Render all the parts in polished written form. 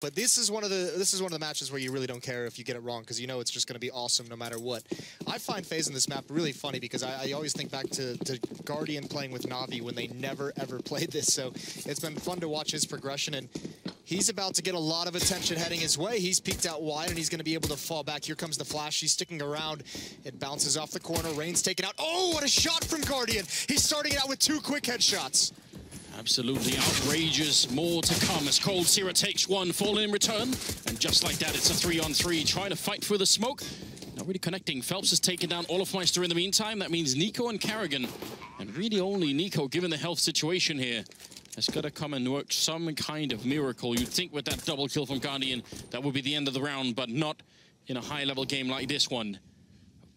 But this is one of the matches where you really don't care if you get it wrong, because you know it's just going to be awesome no matter what. I find Faze in this map really funny because I always think back to Guardian playing with Na'Vi when they never ever played this. So it's been fun to watch his progression, and he's about to get a lot of attention heading his way. He's peeked out wide, and he's going to be able to fall back. Here comes the flash. He's sticking around. It bounces off the corner. Rain's taken out. Oh, what a shot from Guardian. He's starting it out with 2 quick headshots. Absolutely outrageous. More to come as Cold Sierra takes one, falling in return. And just like that, it's a 3-on-3, trying to fight through the smoke. Not really connecting. Phelps has taken down Olafmeister in the meantime. That means Nico and Carrigan. And really only Nico, given the health situation here, has got to come and work some kind of miracle. You'd think with that double kill from Guardian, that would be the end of the round, but not in a high-level game like this one.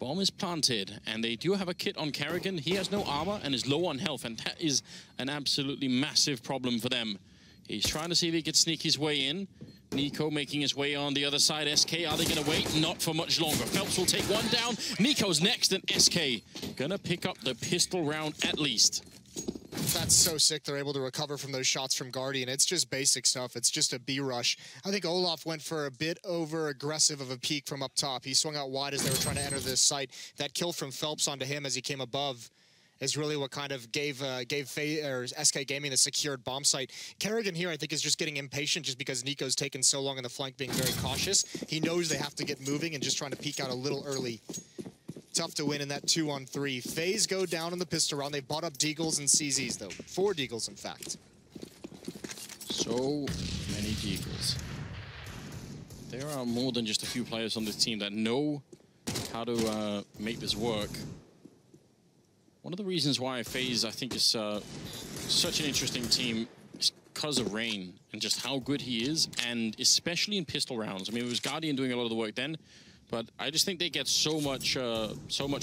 Bomb is planted, and they do have a kit on Carrigan. He has no armor and is low on health, and that is an absolutely massive problem for them. He's trying to see if he can sneak his way in. Nico making his way on the other side. SK, are they going to wait? Not for much longer. Phelps will take one down. Nico's next, and SK gonna pick up the pistol round at least. That's so sick. They're able to recover from those shots from Guardian. It's just basic stuff. It's just a B rush. I think Olaf went for a bit over aggressive of a peek from up top. He swung out wide as they were trying to enter this site. That kill from Phelps onto him as he came above is really what kind of gave SK Gaming the secured bomb site. Carrigan here, I think, is just getting impatient just because Nico's taken so long in the flank, being very cautious. He knows they have to get moving and just trying to peek out a little early. Tough to win in that 2-on-3. Faze go down in the pistol round. They've bought up Deagles and CZs, though. 4 Deagles, in fact. So many Deagles. There are more than just a few players on this team that know how to make this work. One of the reasons why Faze, I think, is such an interesting team is because of Rain and just how good he is, and especially in pistol rounds. I mean, it was Guardian doing a lot of the work then, but I just think they get so much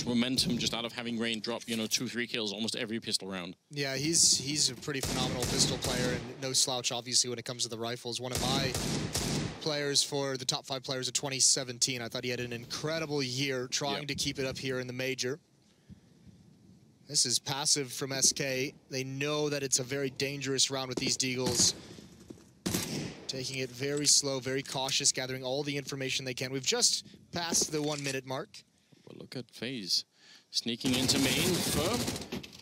momentum just out of having Rain drop, you know, 2-3 kills almost every pistol round. Yeah, he's a pretty phenomenal pistol player and no slouch, obviously, when it comes to the rifles. One of my players for the top 5 players of 2017. I thought he had an incredible year trying to keep it up here in the major. This is passive from SK. They know that it's a very dangerous round with these Deagles. Taking it very slow, very cautious, gathering all the information they can. We've just passed the 1-minute mark. Well, look at Faze sneaking into main.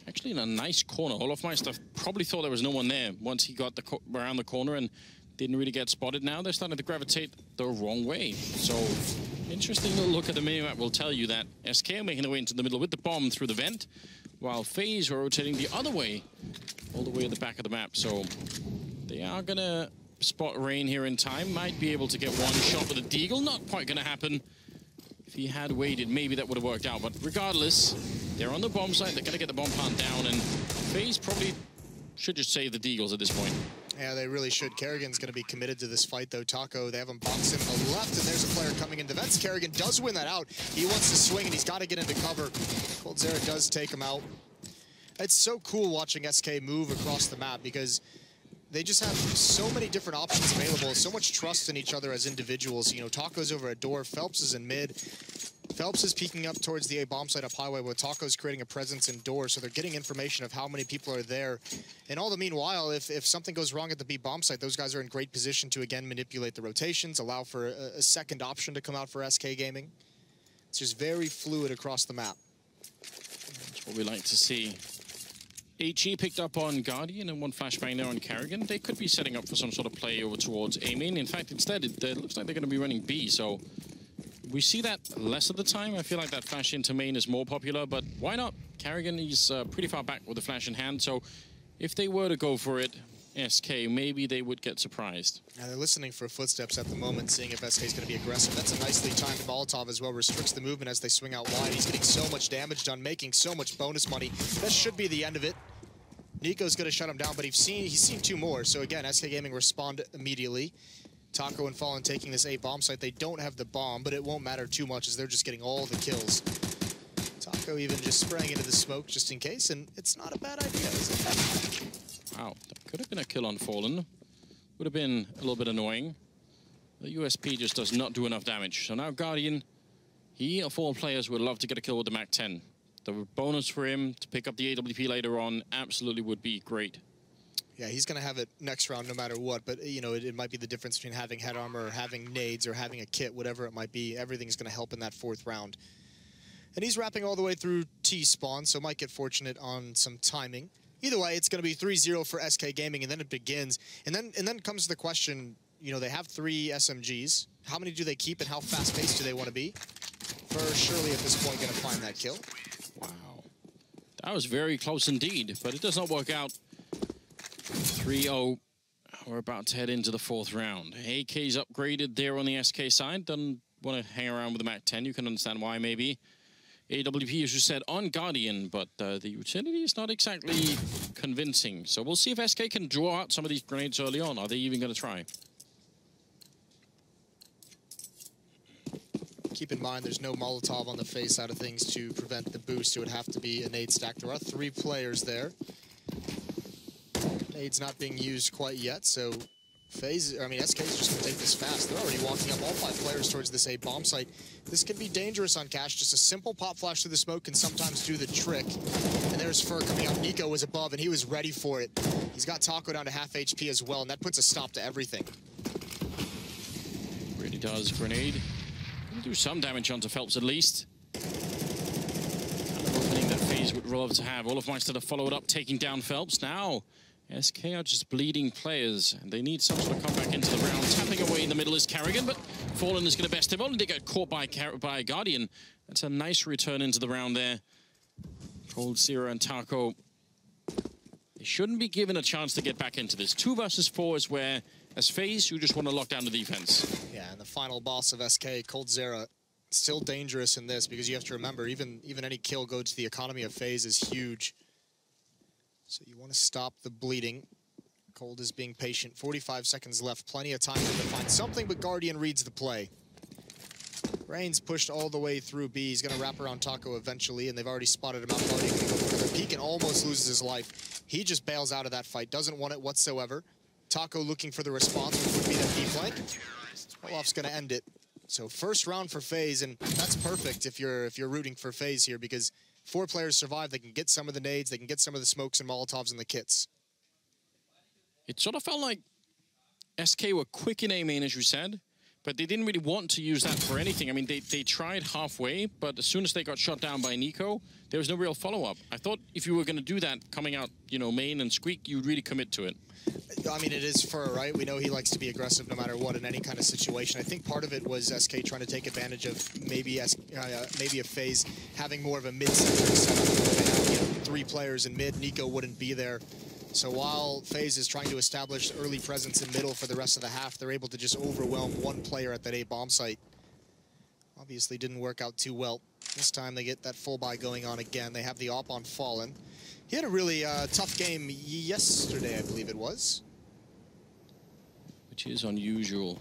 Actually in a nice corner. Olafmeister probably thought there was no one there once he got around the corner and didn't really get spotted. Now they're starting to gravitate the wrong way. So, interesting little look at the minimap will tell you that SK are making their way into the middle with the bomb through the vent, while Faze are rotating the other way, all the way at the back of the map. So, they are going to spot Rain here in time. Might be able to get one shot with a Deagle. Not quite going to happen. If he had waited, maybe that would have worked out. But regardless, they're on the bomb site. They're going to get the bomb plant down. And Faze probably should just save the Deagles at this point. Yeah, they really should. Carrigan's going to be committed to this fight, though. Taco, they have him box him on the left, and there's a player coming into vents. Carrigan does win that out. He wants to swing, and he's got to get into cover. Cold Sierra does take him out. It's so cool watching SK move across the map because they just have so many different options available, so much trust in each other as individuals. You know, Taco's over at door, Phelps is in mid. Phelps is peeking up towards the A bomb site up highway, where Taco's creating a presence indoors, so they're getting information of how many people are there. And all the meanwhile, if something goes wrong at the B bomb site, those guys are in great position to, again, manipulate the rotations, allow for a second option to come out for SK Gaming. It's just very fluid across the map. That's what we like to see. HE picked up on Guardian and one flashbang there on Carrigan. They could be setting up for some sort of play over towards A main. In fact, instead, it looks like they're going to be running B, so we see that less of the time. I feel like that flash into main is more popular, but why not? Carrigan is pretty far back with the flash in hand, so if they were to go for it, SK, maybe they would get surprised. Yeah, they're listening for footsteps at the moment, seeing if SK is going to be aggressive. That's a nicely timed Molotov as well, restricts the movement as they swing out wide. He's getting so much damage done, making so much bonus money. That should be the end of it. Nico's going to shut him down, but he's seen 2 more. So again, SK Gaming respond immediately. Taco and Fallen taking this A bomb site. They don't have the bomb, but it won't matter too much as they're just getting all the kills. Taco even just spraying into the smoke just in case, and it's not a bad idea, is it? Wow, that could have been a kill on Fallen. Would have been a little bit annoying. The USP just does not do enough damage. So now Guardian, he of all players would love to get a kill with the MAC-10. The bonus for him to pick up the AWP later on absolutely would be great. Yeah, he's going to have it next round no matter what, but, you know, it might be the difference between having head armor or having nades or having a kit, whatever it might be. Everything's going to help in that 4th round. And he's wrapping all the way through T-spawn, so might get fortunate on some timing. Either way, it's going to be 3-0 for SK Gaming, and then it begins. And then comes the question, you know, they have 3 SMGs. How many do they keep, and how fast-paced do they want to be? For surely at this point going to find that kill. Wow. That was very close indeed, but it does not work out. 3-0. We're about to head into the 4th round. AK's upgraded there on the SK side. Doesn't want to hang around with the Mac 10. You can understand why, maybe. AWP, as you said, on Guardian, but the utility is not exactly convincing. So we'll see if SK can draw out some of these grenades early on. Are they even going to try? Keep in mind, there's no Molotov on the Faze side of things to prevent the boost. It would have to be a nade stack. There are 3 players there. Nade's not being used quite yet, so Faze, I mean, SK is just going to take this fast. They're already walking up all 5 players towards this A bomb site. This can be dangerous on Cash. Just a simple pop flash through the smoke can sometimes do the trick. And there's Fur coming up. Nico was above, and he was ready for it. He's got Taco down to half HP as well, and that puts a stop to everything. Really does. Grenade. Do some damage onto Phelps at least. Kind of opening that Faze would love to have. Olofmeister to follow it up, taking down Phelps. Now, SK are just bleeding players, and they need some sort of comeback into the round. Tapping away in the middle is Carrigan, but Fallen is going to best him. Only they get caught by Guardian. That's a nice return into the round there. Cold Zero and Taco, they shouldn't be given a chance to get back into this. 2 versus 4 is where, as Faze, you just want to lock down the defense. Yeah, and the final boss of SK, Cold Zero, still dangerous in this because you have to remember, even any kill go to the economy of Faze is huge. So you want to stop the bleeding. Cold is being patient. 45 seconds left. Plenty of time for him to find something, but Guardian reads the play. Rain's pushed all the way through B. He's going to wrap around Taco eventually, and they've already spotted him out. Guardian going to go further. Peek and almost loses his life. He just bails out of that fight. Doesn't want it whatsoever. Taco looking for the response, which would be that B flank. Olof's going to end it. So 1st round for Faze, and that's perfect if you're rooting for Faze here, because 4 players survive. They can get some of the nades, they can get some of the smokes and Molotovs and the kits. It sort of felt like SK were quick in A main, as you said, but they didn't really want to use that for anything. I mean, they tried halfway, but as soon as they got shot down by Nico, there was no real follow-up. I thought if you were going to do that coming out, you know, main and Squeak, you'd really commit to it. I mean, it is Fur, right? We know he likes to be aggressive no matter what in any kind of situation. I think part of it was SK trying to take advantage of maybe a Faze having more of a mid-centric setup. They have, you know, 3 players in mid. Nico wouldn't be there. So while Faze is trying to establish early presence in middle for the rest of the half, they're able to just overwhelm 1 player at that A bomb site. Obviously didn't work out too well. This time they get that full buy going on again. They have the op on Fallen. He had a really tough game yesterday, I believe it was. Which is unusual.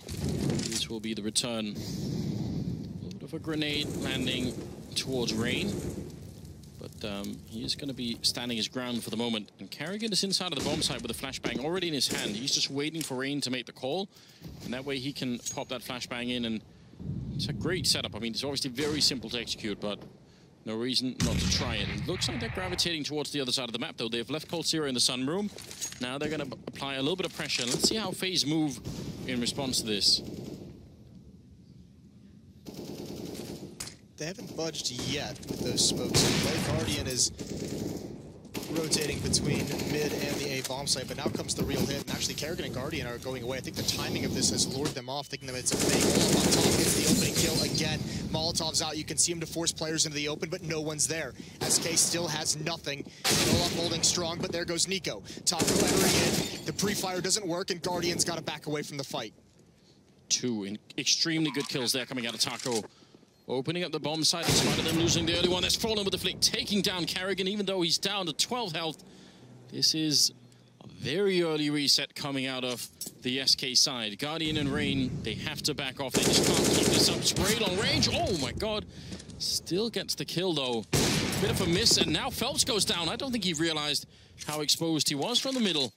This will be the return. A little bit of a grenade landing towards Rain. But he is going to be standing his ground for the moment. And Carrigan is inside of the bomb site with a flashbang already in his hand. He's just waiting for Rain to make the call. And that way he can pop that flashbang in. And it's a great setup. I mean, it's obviously very simple to execute, but no reason not to try it. It looks like they're gravitating towards the other side of the map, though. They've left Cold Zero in the sunroom. Now they're going to apply a little bit of pressure. Let's see how Faze move in response to this. They haven't budged yet with those smokes in play. Guardian is rotating between mid and the A bomb site, but now comes the real hit. And actually, Kerrigan and Guardian are going away. I think the timing of this has lured them off, thinking that it's a fake. Olaf on top gets the opening kill again. Molotov's out. You can see him to force players into the open, but no one's there. SK still has nothing. Olaf holding strong, but there goes Nico. Taco entering in. The pre-fire doesn't work, and Guardian's got to back away from the fight. 2 extremely good kills there coming out of Taco. Opening up the bomb site in spite of them losing the early one. That's Fallen with the flick, taking down Carrigan, even though he's down to 12 health. This is a very early reset coming out of the SK side. Guardian and Rain, they have to back off. They just can't keep this up. Sprayed on range. Oh my god. Still gets the kill though. Bit of a miss, and now Phelps goes down. I don't think he realized how exposed he was from the middle.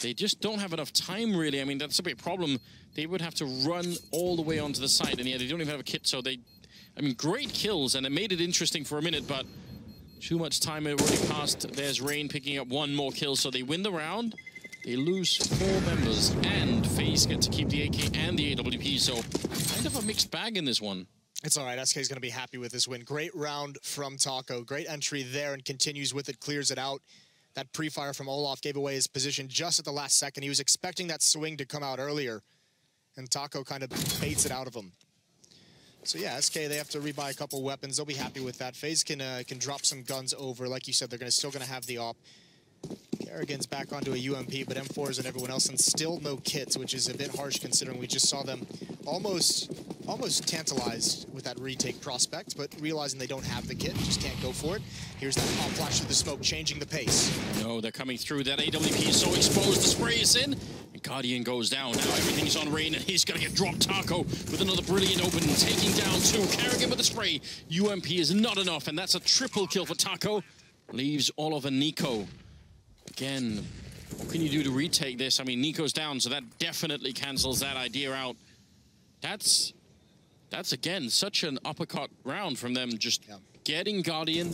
They just don't have enough time, really. I mean, that's a big problem. They would have to run all the way onto the site, and yeah, they don't even have a kit, so they... I mean, great kills, and it made it interesting for a minute, but Too much time already passed. There's Rain picking up one more kill, so they win the round. They lose 4 members, and Faze get to keep the AK and the AWP, so kind of a mixed bag in this one. It's all right. SK is going to be happy with this win. Great round from Taco. Great entry there and continues with it, clears it out. That pre-fire from Olaf gave away his position just at the last second. He was expecting that swing to come out earlier, and Taco kind of baits it out of him. So yeah, SK, they have to rebuy a couple weapons. They'll be happy with that. Faze can drop some guns over. Like you said, they're still going to have the op. Kerrigan's back onto a UMP, but M4s and everyone else, and still no kits, which is a bit harsh considering we just saw them almost tantalized with that retake prospect, but realizing they don't have the kit, just can't go for it. Here's that pop flash through the smoke, changing the pace. No, they're coming through. That AWP is so exposed. The spray is in, and Guardian goes down. Now everything's on Rain, and he's going to get dropped. Taco with another brilliant open, taking down 2. Kerrigan with the spray. UMP is not enough, and that's a triple kill for Taco. Leaves Oliver and Nico. Again, what can you do to retake this? I mean, Nico's down, so that definitely cancels that idea out. That's again, such an uppercut round from them, just getting Guardian.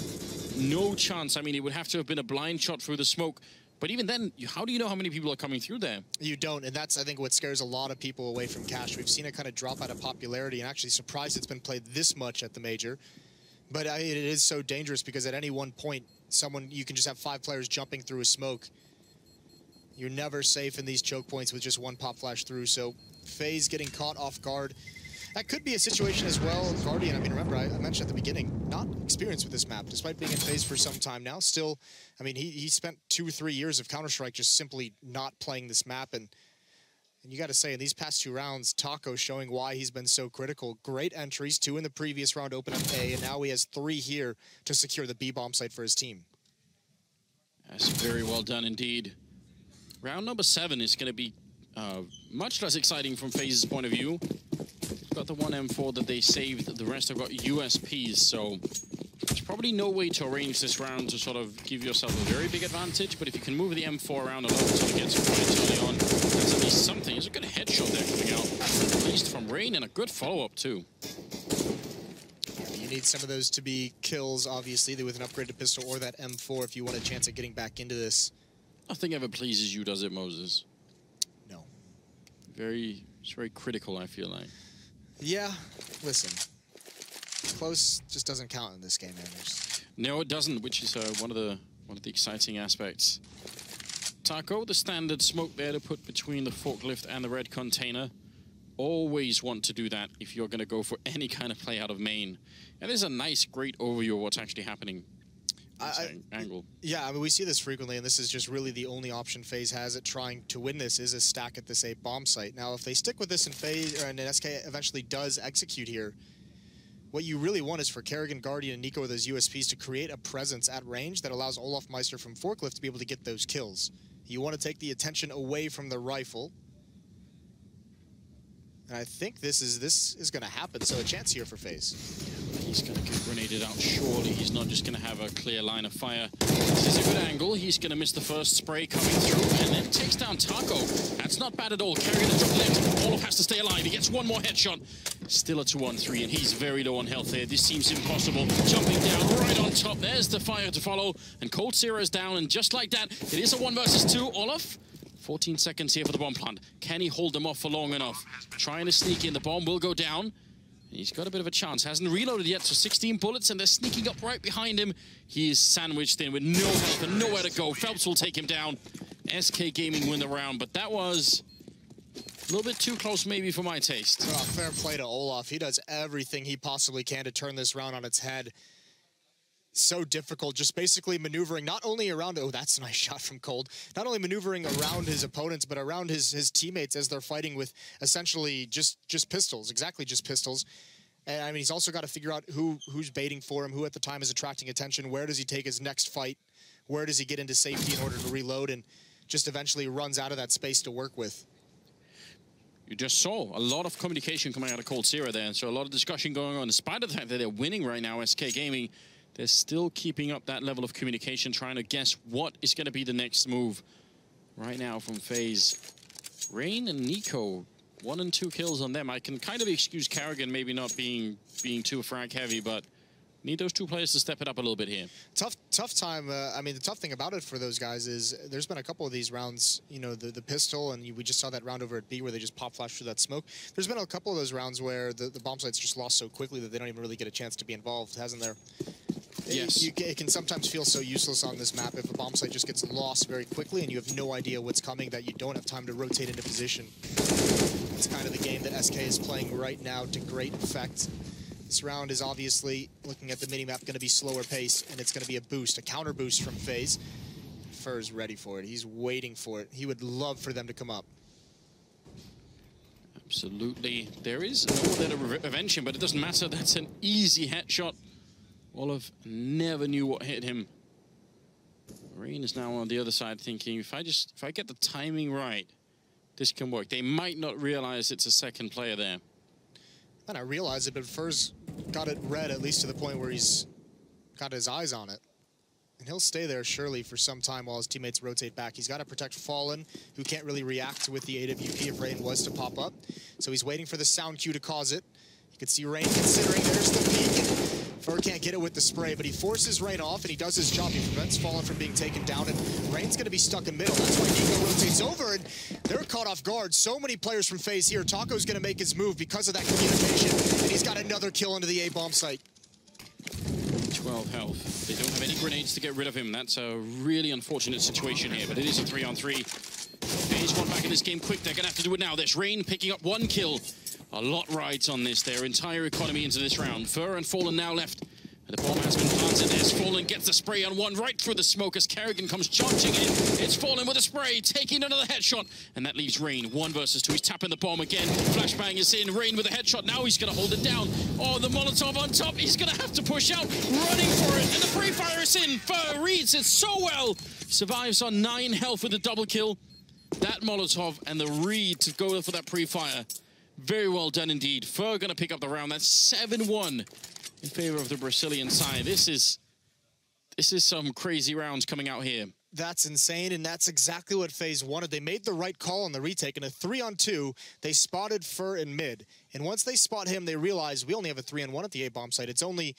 No chance. I mean, it would have to have been a blind shot through the smoke. But even then, how do you know how many people are coming through there? You don't, and that's, I think, what scares a lot of people away from Cash. We've seen it kind of drop out of popularity, and actually surprised it's been played this much at the Major. But it is so dangerous because at any one point, you can just have 5 players jumping through a smoke. You're never safe in these choke points with just one pop flash through. So Faze getting caught off guard. That could be a situation as well. Guardian, I mean, remember, I mentioned at the beginning, not experienced with this map, despite being in Faze for some time now. Still, I mean, he spent 2 or 3 years of Counter-Strike just simply not playing this map. And you got to say, in these past 2 rounds, Taco showing why he's been so critical. Great entries, 2 in the previous round, open up A, and now he has 3 here to secure the B-bomb site for his team. That's very well done indeed. Round number 7 is going to be much less exciting from Faze's point of view. They've got the 1 M4 that they saved, the rest have got USPs, so there's probably no way to arrange this round to sort of give yourself a very big advantage, but if you can move the M4 around a lot until it gets quite early on, that's at least something. There's a good headshot there coming out, at least from Rain, and a good follow-up too. You need some of those to be kills, obviously, with an upgraded pistol or that M4 if you want a chance at getting back into this. Nothing ever pleases you, does it, Moses? No. It's very critical, I feel like. Yeah, listen. Close just doesn't count in this game, man. No, it doesn't, which is one of the exciting aspects. Taco, the standard smoke there to put between the forklift and the red container. Always want to do that if you're going to go for any kind of play out of main. And there's a nice, great overview of what's actually happening. Angle. Yeah, I mean, we see this frequently, and this is just really the only option Faze has at trying to win this is a stack at this A bomb site. Now, if they stick with this in Faze, or and SK eventually does execute here, what you really want is for Kerrigan, Guardian, and Nico with those USPs to create a presence at range that allows Olaf Meister from Forklift to be able to get those kills. You want to take the attention away from the rifle. And I think this is going to happen, so a chance here for Faze. He's going to get grenaded out, surely. He's not just going to have a clear line of fire. This is a good angle. He's going to miss the first spray coming through, and then takes down Taco. That's not bad at all. Carrying the drop left. Olaf has to stay alive. He gets one more headshot. Still a 2-on-3, and he's very low on health here. This seems impossible. Jumping down right on top. There's the fire to follow, and Cold Zero is down, and just like that, it is a 1 versus 2. Olaf, 14 seconds here for the bomb plant. Can he hold them off for long enough? Trying to sneak in. The bomb will go down. He's got a bit of a chance. Hasn't reloaded yet, so 16 bullets, and they're sneaking up right behind him. He is sandwiched in with no health and nowhere to go. Phelps will take him down. SK Gaming win the round, but that was a little bit too close maybe for my taste. Fair play to Olaf. He does everything he possibly can to turn this round on its head. So difficult, just basically maneuvering not only around, oh, that's a nice shot from Cold, not only maneuvering around his opponents, but around his teammates as they're fighting with essentially just pistols, exactly just pistols. And I mean, he's also got to figure out who's baiting for him, who at the time is attracting attention, where does he take his next fight, where does he get into safety in order to reload, and just eventually runs out of that space to work with. You just saw a lot of communication coming out of Cold Zero there, and so a lot of discussion going on. Despite the fact that they're winning right now, SK Gaming, they're still keeping up that level of communication, trying to guess what is going to be the next move right now from Faze. Rain and Nico, 1 and 2 kills on them. I can kind of excuse Kerrigan maybe not being too frag heavy, but Need those two players to step it up a little bit here. Tough time. I mean, the tough thing about it for those guys is there's been a couple of these rounds, you know, the pistol, and we just saw that round over at B where they just pop flash through that smoke. There's been a couple of those rounds where the bomb site's just lost so quickly that they don't even really get a chance to be involved, hasn't there? Yes. It can sometimes feel so useless on this map if a bomb site just gets lost very quickly and you have no idea what's coming, that you don't have time to rotate into position. It's kind of the game that SK is playing right now to great effect. This round is obviously, looking at the minimap, going to be slower pace, and it's going to be a boost, a counter boost from Faze. Fur's ready for it. He's waiting for it. He would love for them to come up. Absolutely. There is no there to revenge him, but it doesn't matter. That's an easy headshot. Olaf never knew what hit him. Rain is now on the other side thinking, if I get the timing right, this can work. They might not realize it's a second player there. And I realize it, but Fur's got it red, at least to the point where he's got his eyes on it. And he'll stay there, surely, for some time while his teammates rotate back. He's got to protect Fallen, who can't really react with the AWP if Rain was to pop up. So he's waiting for the sound cue to cause it. You can see Rain considering. There's the peek. Fur can't get it with the spray, but he forces Rain off, and he does his job. He prevents Fallen from being taken down, and Rain's going to be stuck in middle. That's why Nico rotates over, and they're caught off guard. So many players from Faze here. Taco's going to make his move because of that communication, and he's got another kill into the A bomb site. 12 health. They don't have any grenades to get rid of him. That's a really unfortunate situation here, but it is a 3-on-3. Faze want back in this game quick. They're going to have to do it now. There's Rain picking up one kill. A lot rides on this, their entire economy into this round. Fur and Fallen now left. And the bomb has been planted. There's Fallen, gets the spray on one right through the smoke as Kerrigan comes charging in. It's Fallen with a spray, taking another headshot. And that leaves Rain, 1 versus 2. He's tapping the bomb again. Flashbang is in. Rain with a headshot. Now he's going to hold it down. Oh, the Molotov on top. He's going to have to push out. Running for it. And the free fire is in. Fur reads it so well. Survives on 9 health with a double kill. That Molotov and the read to go for that pre-fire. Very well done indeed. Fur going to pick up the round. That's 7-1 in favor of the Brazilian side. This is some crazy rounds coming out here. That's insane, and that's exactly what Faze wanted. They made the right call on the retake. In a 3-on-2, they spotted Fur in mid. And once they spot him, they realize we only have a 3-on-1 at the A-bomb site. It's only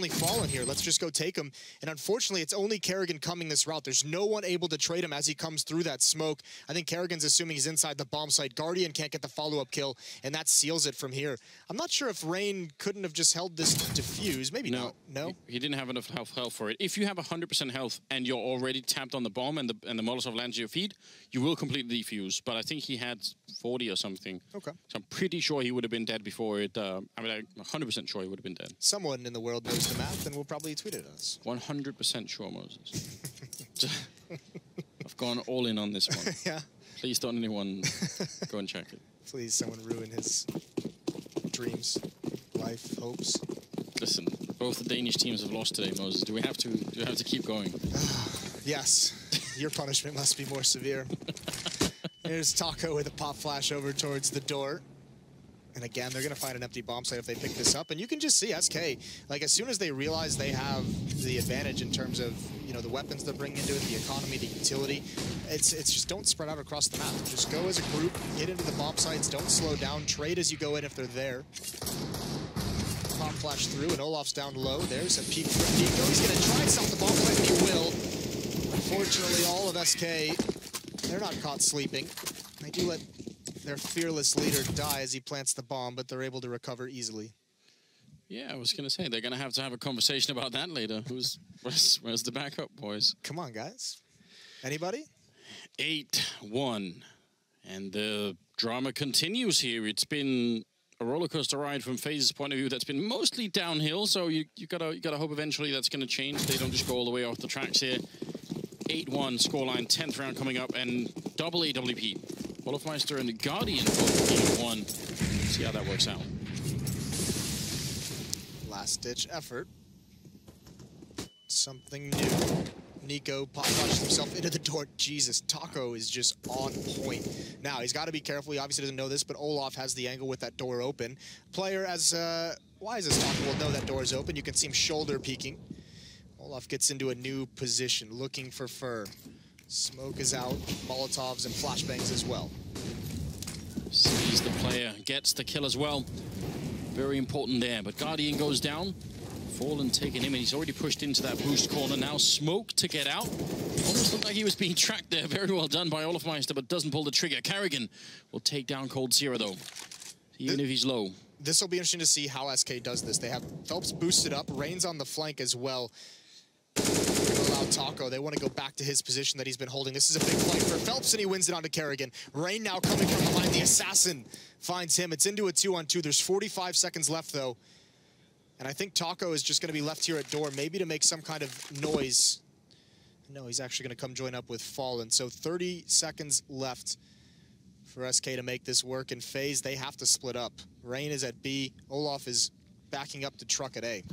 Fallen here. Let's just go take him. And unfortunately, it's only Kerrigan coming this route. There's no one able to trade him as he comes through that smoke. I think Kerrigan's assuming he's inside the bomb site. Guardian can't get the follow-up kill, and that seals it from here. I'm not sure if Rain couldn't have just held this defuse. Maybe not. No? He didn't have enough health for it. If you have 100% health and you're already tapped on the bomb and the Molotov lands at your feet, you will complete the defuse. But I think he had 40 or something. Okay. So I'm pretty sure he would have been dead before it. I'm 100% sure he would have been dead. Someone in the world knows the math and will probably tweet at us. 100% sure, Moses. I've gone all in on this one. Yeah. Please don't anyone go and check it. Please, someone ruin his dreams, life, hopes. Listen, both the Danish teams have lost today, Moses. Do we have to keep going? Yes. Your punishment must be more severe. Here's Taco with a pop flash over towards the door. And again, they're going to find an empty bomb site if they pick this up. And you can just see SK, like, as soon as they realize they have the advantage in terms of, you know, the weapons they're bringing into it, the economy, the utility, it's just don't spread out across the map. Just go as a group, get into the bomb sites, don't slow down, trade as you go in if they're there. Pop flash through, and Olaf's down low. There's a peek from Nico. He's going to try and stop the bomb site, and he will. Unfortunately, all of SK, they're not caught sleeping. They do let their fearless leader die as he plants the bomb, but they're able to recover easily. Yeah, I was going to say, they're going to have a conversation about that later. Where's the backup, boys? Come on, guys. Anybody? 8-1. And the drama continues here. It's been a roller coaster ride from Faze's point of view that's been mostly downhill, so you gotta hope eventually that's going to change. They don't just go all the way off the tracks here. 8-1 scoreline, 10th round coming up, and double AWP. Wolfmeister and the Guardian both being 1. See how that works out. Last-ditch effort. Something new. Nico pop-flashed himself into the door. Jesus, Taco is just on point. Now, he's got to be careful. He obviously doesn't know this, but Olaf has the angle with that door open. Player as wise as Taco will know that door is open. You can see him shoulder peeking. Olaf gets into a new position, looking for Fur. Smoke is out, Molotovs and flashbangs as well. Sees the player, gets the kill as well. Very important there, but Guardian goes down. Fallen taking him, and he's already pushed into that boost corner. Now smoke to get out. Almost looked like he was being tracked there. Very well done by Olofmeister, but doesn't pull the trigger. Carrigan will take down coldzera, though, even if he's low. This will be interesting to see how SK does this. They have Phelps boosted up, Rain's on the flank as well. Allow Taco. They want to go back to his position that he's been holding. This is a big fight for Phelps, and he wins it onto Carrigan. Rain now coming from behind. The assassin finds him. It's into a 2-on-2. There's 45 seconds left, though. And I think Taco is just going to be left here at door, maybe to make some kind of noise. No, he's actually going to come join up with Fallen. So 30 seconds left for SK to make this work. And Faze, they have to split up. Rain is at B. Olaf is backing up the truck at A.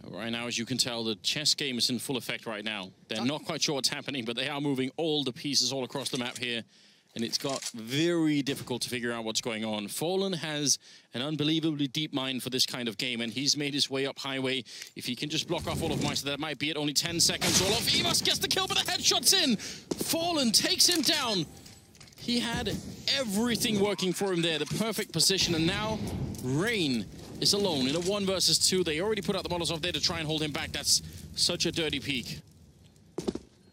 Right now, as you can tell, the chess game is in full effect right now. They're not quite sure what's happening, but they are moving all the pieces all across the map here. And it's got very difficult to figure out what's going on. Fallen has an unbelievably deep mind for this kind of game, and he's made his way up highway. If he can just block off Olofmeister, that might be it. Only 10 seconds. Olaf, he must get the kill, but the headshot's in. Fallen takes him down. He had everything working for him there, the perfect position, and now Rain is alone in a 1 versus 2. They already put out the Molotov there to try and hold him back. That's such a dirty peek.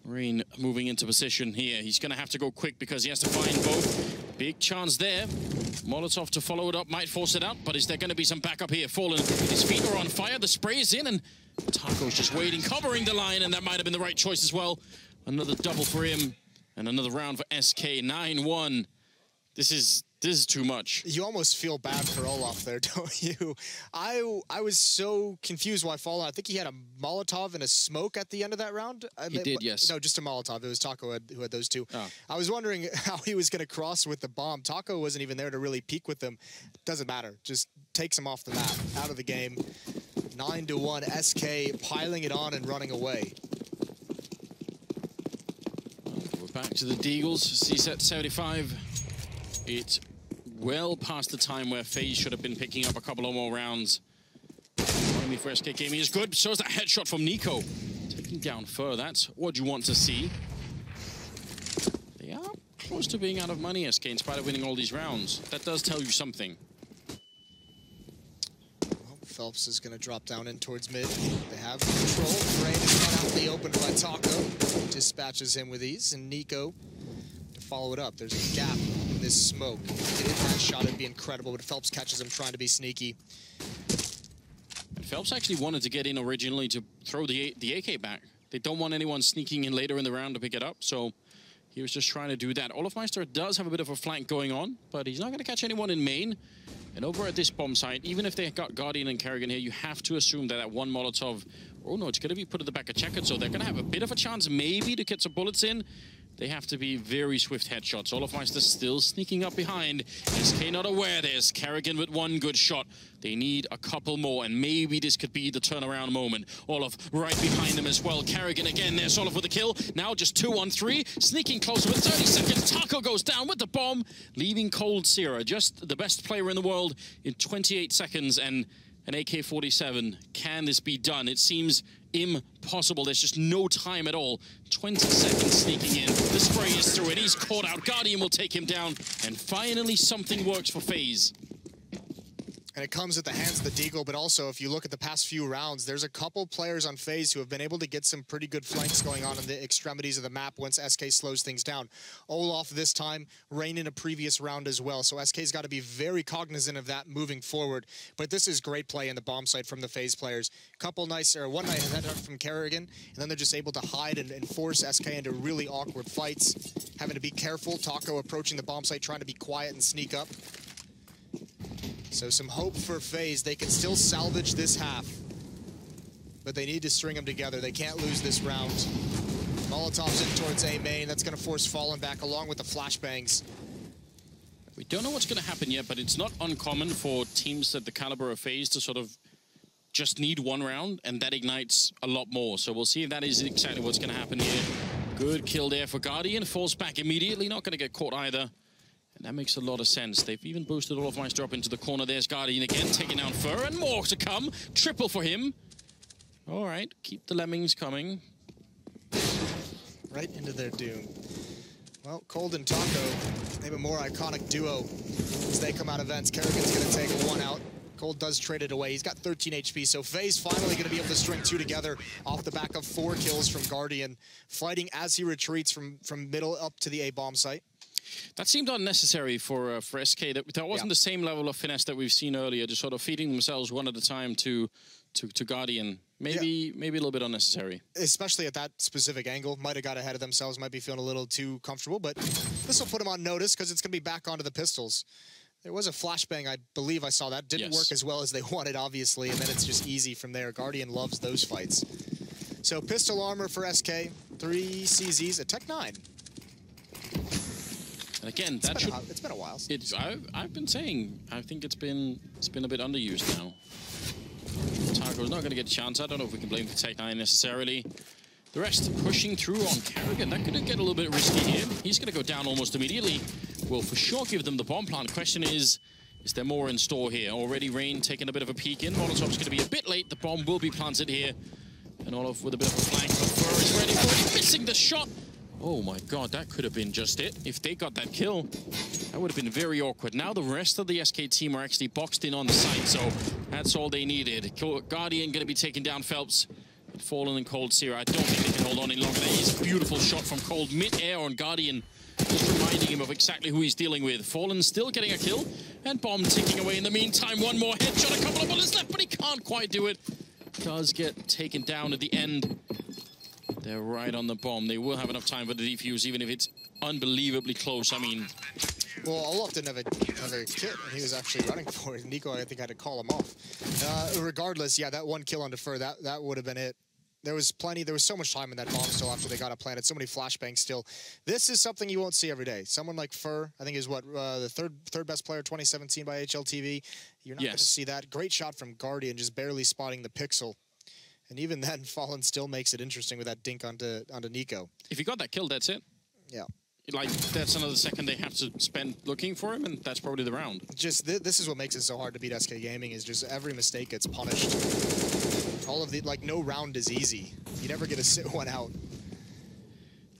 Rain moving into position here. He's going to have to go quick because he has to find both. Big chance there. Molotov to follow it up, might force it out, but is there going to be some backup here? Fallen, his feet are on fire, the spray is in, and Taco's just waiting, covering the line, and that might have been the right choice as well. Another double for him, and another round for SK, 9-1. This is too much. You almost feel bad for Olaf there, don't you? I was so confused why Fallen. I think he had a Molotov and a smoke at the end of that round. He did, yes. No, just a Molotov. It was Taco who had those two. Oh. I was wondering how he was going to cross with the bomb. Taco wasn't even there to really peek with them. Doesn't matter. Just takes him off the map, out of the game. 9-1. SK piling it on and running away. We're back to the Deagles. C-set 75. It's well past the time where Faze should have been picking up a couple of more rounds. Only for SK Gaming is good. Shows that headshot from Nico. Taking down Fur. That's what you want to see. They are close to being out of money, SK, in spite of winning all these rounds. That does tell you something. Well, Phelps is going to drop down in towards mid. They have control. Rain is cut out in the open by Taco. Dispatches him with ease. And Nico to follow it up. There's a gap in this smoke. Getting that shot would be incredible, but Phelps catches him trying to be sneaky. And Phelps actually wanted to get in originally to throw the AK back. They don't want anyone sneaking in later in the round to pick it up, so he was just trying to do that. Olofmeister does have a bit of a flank going on, but he's not going to catch anyone in main. And over at this bomb site, even if they got Guardian and Carrigan here, you have to assume that that one Molotov, oh no, it's going to be put at the back of Checkered, so they're going to have a bit of a chance maybe to get some bullets in. They have to be very swift headshots. Olofmeister still sneaking up behind. SK not aware there's Carrigan with one good shot. They need a couple more, and maybe this could be the turnaround moment. Olaf right behind them as well. Carrigan again, there's Olaf with the kill. Now just 2 on 3, sneaking closer with 30 seconds. Taco goes down with the bomb, leaving coldzera, just the best player in the world in 28 seconds, and an AK-47. Can this be done? It seems impossible. There's just no time at all. 20 seconds sneaking in. The spray is through it. He's caught out. Guardian will take him down. And finally, something works for Faze. And it comes at the hands of the Deagle, but also if you look at the past few rounds, there's a couple players on Faze who have been able to get some pretty good flanks going on in the extremities of the map once SK slows things down. Olaf this time, Rain in a previous round as well, so SK's got to be very cognizant of that moving forward. But this is great play in the bomb site from the Faze players. Couple nice, or one nice headshot from Carrigan, and then they're just able to hide and force SK into really awkward fights. Having to be careful, Taco approaching the bomb site, trying to be quiet and sneak up. So some hope for Faze. They can still salvage this half, but they need to string them together. They can't lose this round. Molotov's in towards A main. That's going to force Fallen back along with the flashbangs. We don't know what's going to happen yet, but it's not uncommon for teams at the caliber of Faze to sort of just need one round, and that ignites a lot more. So we'll see if that is exactly what's going to happen here. Good kill there for Guardian. Falls back immediately. Not going to get caught either. And that makes a lot of sense. They've even boosted Olofmeister up into the corner. There's Guardian again, taking down Fur, and more to come. Triple for him. All right, keep the lemmings coming. Right into their doom. Well, Cold and Taco, maybe a more iconic duo as they come out of vents. Kerrigan's going to take one out. Cold does trade it away. He's got 13 HP, so Faze finally going to be able to string 2 together off the back of 4 kills from Guardian, fighting as he retreats from middle up to the A bomb site. That seemed unnecessary for SK. That wasn't the same level of finesse that we've seen earlier, just sort of feeding themselves one at a time to Guardian. Maybe a little bit unnecessary. Especially at that specific angle. Might have got ahead of themselves, might be feeling a little too comfortable, but this will put them on notice because it's going to be back onto the pistols. There was a flashbang, I believe I saw that. Didn't work as well as they wanted, obviously, and then it's just easy from there. Guardian loves those fights. So pistol armor for SK, 3 CZs, a Tech 9. And again, it's been a while. I've been saying, I think it's been a bit underused now. Taco's not going to get a chance. I don't know if we can blame the Tech 9 necessarily. The rest pushing through on Kerrigan. That could get a little bit risky here. He's going to go down almost immediately. Will for sure give them the bomb plant. Question is there more in store here? Already Rain taking a bit of a peek in. Molotov's going to be a bit late. The bomb will be planted here. And Olof with a bit of a flank. But Fur is ready for it. Missing the shot. Oh my god, that could have been just it. If they got that kill, that would have been very awkward. Now the rest of the SK team are actually boxed in on the site, so that's all they needed. Guardian going to be taking down Phelps. Fallen and Cold Sierra, I don't think they can hold on any longer. That is a beautiful shot from Cold mid-air on Guardian, just reminding him of exactly who he's dealing with. Fallen still getting a kill, and Bomb ticking away in the meantime. One more headshot, a couple of bullets left, but he can't quite do it. Does get taken down at the end. They're right on the bomb. They will have enough time for the defuse, even if it's unbelievably close. I mean... Well, Olof didn't have a kit, and he was actually running for it. Nico, I think, had to call him off. Regardless, yeah, that one kill on Defer, that would have been it. There was so much time in that bomb still after they got it planted. So many flashbangs still. This is something you won't see every day. Someone like Fur, I think is what, the third best player 2017 by HLTV. You're not going to see that. Great shot from Guardian, just barely spotting the pixel. And even then, Fallen still makes it interesting with that dink onto Nico. If he got that kill, that's it. Yeah. Like, that's another second they have to spend looking for him, and that's probably the round. Just, this is what makes it so hard to beat SK Gaming, is just every mistake gets punished. All of the, like, no round is easy. You never get to sit one out.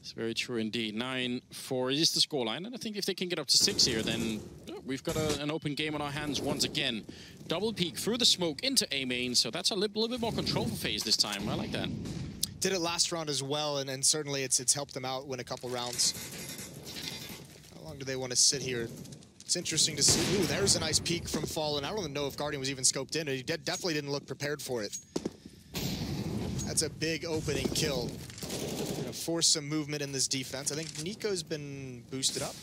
It's very true indeed. 9-4 is the scoreline, and I think if they can get up to 6 here, then we've got an open game on our hands once again. Double peek through the smoke into A main, so that's a little bit more control for Faze this time. I like that. Did it last round as well, and certainly it's helped them out win a couple rounds. How long do they want to sit here? It's interesting to see. Ooh, there's a nice peek from Fallen. I don't even know if Guardian was even scoped in. He definitely didn't look prepared for it. That's a big opening kill. Gonna force some movement in this defense. I think Nico's been boosted up.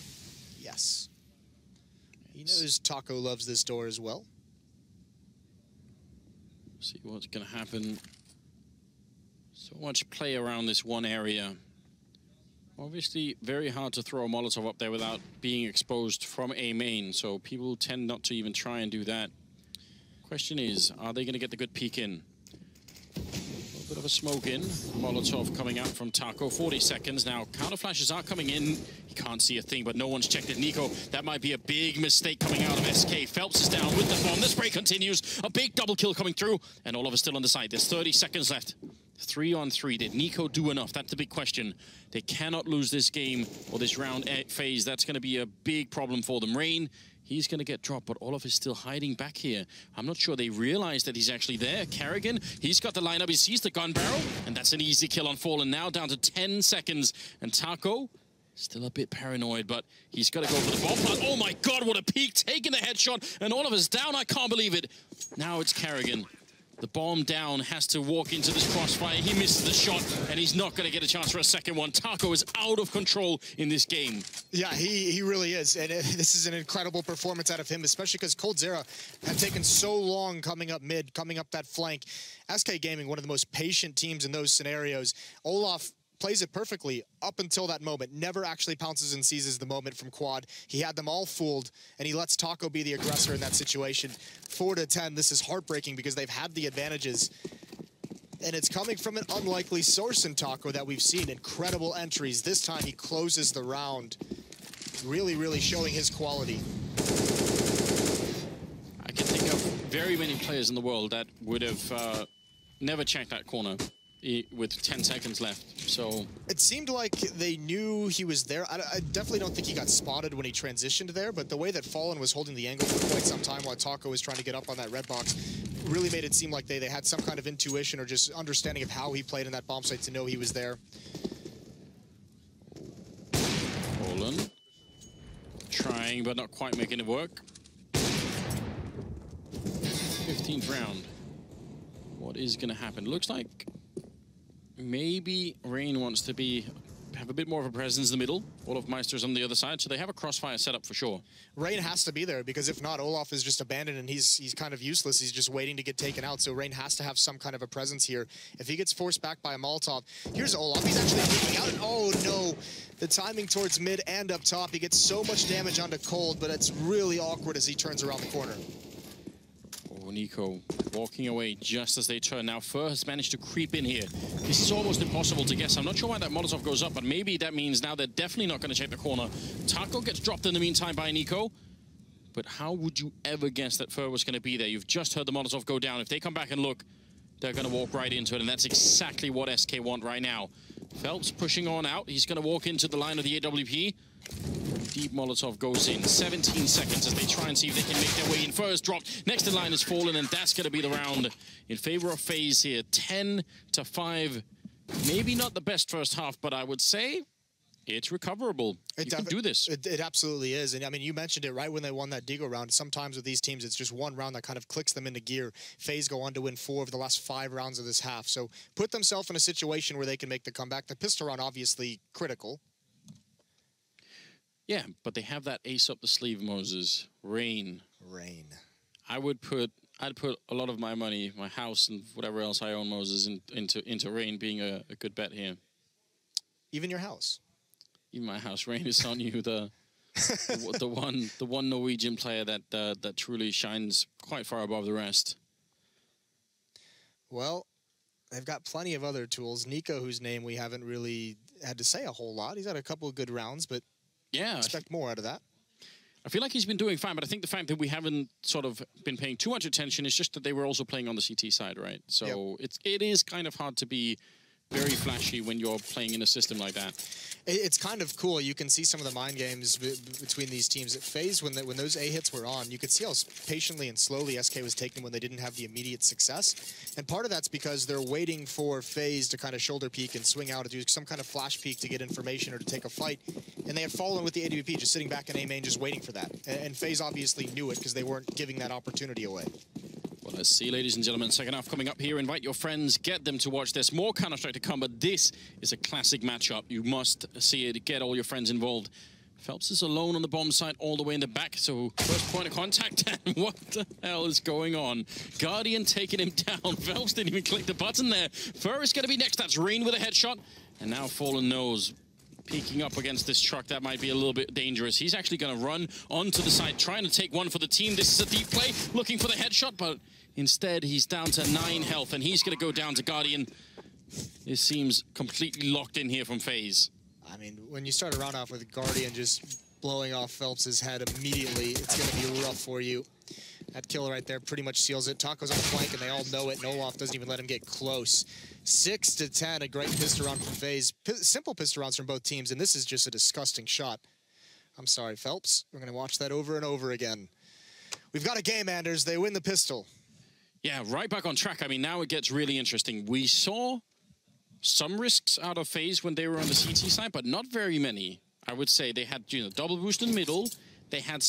Yes. He knows Taco loves this door as well. See what's gonna happen. So much play around this one area. Obviously, very hard to throw a Molotov up there without being exposed from A main, so people tend not to even try and do that. Question is, are they going to get the good peek in? A little bit of a smoke in. Molotov coming out from Taco. 40 seconds now. Counter flashes are coming in. He can't see a thing, but no one's checked it. Nico, that might be a big mistake coming out of SK. Phelps is down with the bomb. The spray continues. A big double kill coming through, and Oliver still on the side. There's 30 seconds left. 3-on-3. Did Nico do enough? That's the big question. They cannot lose this game or this round phase. That's going to be a big problem for them. Rain, he's going to get dropped, but Olof is still hiding back here. I'm not sure they realize that he's actually there. Kerrigan, he's got the lineup. He sees the gun barrel, and that's an easy kill on Fallen. Now down to 10 seconds. And Taco, still a bit paranoid, but he's got to go for the bomb plant. Oh my god, what a peek. Taking the headshot, and Oliver's down. I can't believe it. Now it's Kerrigan. The bomb down, has to walk into this crossfire. He misses the shot, and he's not going to get a chance for a second one. Taco is out of control in this game. Yeah, he really is. And this is an incredible performance out of him, especially because Cold Zera have taken so long coming up mid, coming up that flank. SK Gaming, one of the most patient teams in those scenarios. Olaf plays it perfectly up until that moment. Never actually pounces and seizes the moment from quad. He had them all fooled, and he lets Taco be the aggressor in that situation. 4-10, this is heartbreaking because they've had the advantages. And it's coming from an unlikely source in Taco that we've seen. Incredible entries. This time he closes the round. Really, really showing his quality. I can think of very many players in the world that would have never checked that corner. with 10 seconds left. So it seemed like they knew he was there. I definitely don't think he got spotted when he transitioned there, but the way that Fallen was holding the angle for quite some time while Taco was trying to get up on that red box really made it seem like they had some kind of intuition or just understanding of how he played in that bomb site to know he was there. Fallen trying, but not quite making it work. 15th round. What is going to happen? Looks like maybe Rain wants to have a bit more of a presence in the middle. All of Meister's on the other side, so they have a crossfire setup for sure. Rain has to be there, because if not, Olaf is just abandoned and he's kind of useless. He's just waiting to get taken out, so Rain has to have some kind of a presence here. If he gets forced back by a Molotov, here's Olaf. He's actually peeking out, and oh no! The timing towards mid and up top. He gets so much damage onto Cold, but it's really awkward as he turns around the corner. Nico walking away just as they turn. Now Fur has managed to creep in here. This is almost impossible to guess. I'm not sure why that Molotov goes up, but maybe that means now they're definitely not going to check the corner. Taco gets dropped in the meantime by Nico. But how would you ever guess that Fur was going to be there? You've just heard the Molotov go down. If they come back and look, they're going to walk right into it, and that's exactly what SK want right now. Phelps pushing on out. He's going to walk into the line of the AWP. Deep Molotov goes in. 17 seconds as they try and see if they can make their way in. First drop. Next in line is Fallen, and that's going to be the round in favor of Faze here. 10-5. Maybe not the best first half, but I would say it's recoverable. You can do this. It absolutely is. And I mean, you mentioned it right when they won that Digo round. Sometimes with these teams, it's just one round that kind of clicks them into gear. Faze go on to win 4 of the last 5 rounds of this half. So put themselves in a situation where they can make the comeback. The pistol round, obviously critical. Yeah, but they have that ace up the sleeve, Moses. Rain. I'd put a lot of my money, my house, and whatever else I own, Moses, into Rain being a good bet here. Even your house. Even my house. Rain is on you, the one Norwegian player that truly shines quite far above the rest. Well, they've got plenty of other tools. Nico, whose name we haven't really had to say a whole lot. He's had a couple of good rounds, but yeah, expect more out of that. I feel like he's been doing fine, but I think the fact that we haven't sort of been paying too much attention is just that they were also playing on the CT side, right? So yep. It is kind of hard to be very flashy when you're playing in a system like that. It's kind of cool. You can see some of the mind games between these teams. At Faze, when those A hits were on, you could see how patiently and slowly SK was taking them when they didn't have the immediate success. And part of that's because they're waiting for Faze to kind of shoulder peek and swing out to do some kind of flash peek to get information or to take a fight. And they had Fallen with the AWP just sitting back in A main just waiting for that. And Faze obviously knew it because they weren't giving that opportunity away. Well, let's see, ladies and gentlemen, second half coming up here. Invite your friends, get them to watch this. More Counter-Strike to come, but this is a classic matchup. You must see it. Get all your friends involved. Phelps is alone on the bomb site all the way in the back, so first point of contact, and what the hell is going on? Guardian taking him down. Phelps didn't even click the button there. Fur is going to be next. That's Rain with a headshot, and now Fallen knows. Peeking up against this truck, that might be a little bit dangerous. He's actually going to run onto the side, trying to take one for the team. This is a deep play, looking for the headshot, but instead he's down to 9 health, and he's going to go down to Guardian. It seems completely locked in here from Faze. I mean, when you start a round off with Guardian just blowing off Phelps' head immediately, it's going to be rough for you. That kill right there pretty much seals it. Taco's on the flank, and they all know it, and Olaf doesn't even let him get close. 6-10, a great pistol round from Faze. Simple pistol rounds from both teams, and this is just a disgusting shot. I'm sorry, Phelps. We're going to watch that over and over again. We've got a game, Anders. They win the pistol. Yeah, right back on track. I mean, now it gets really interesting. We saw some risks out of Faze when they were on the CT side, but not very many. I would say they had, double boost in the middle. They had,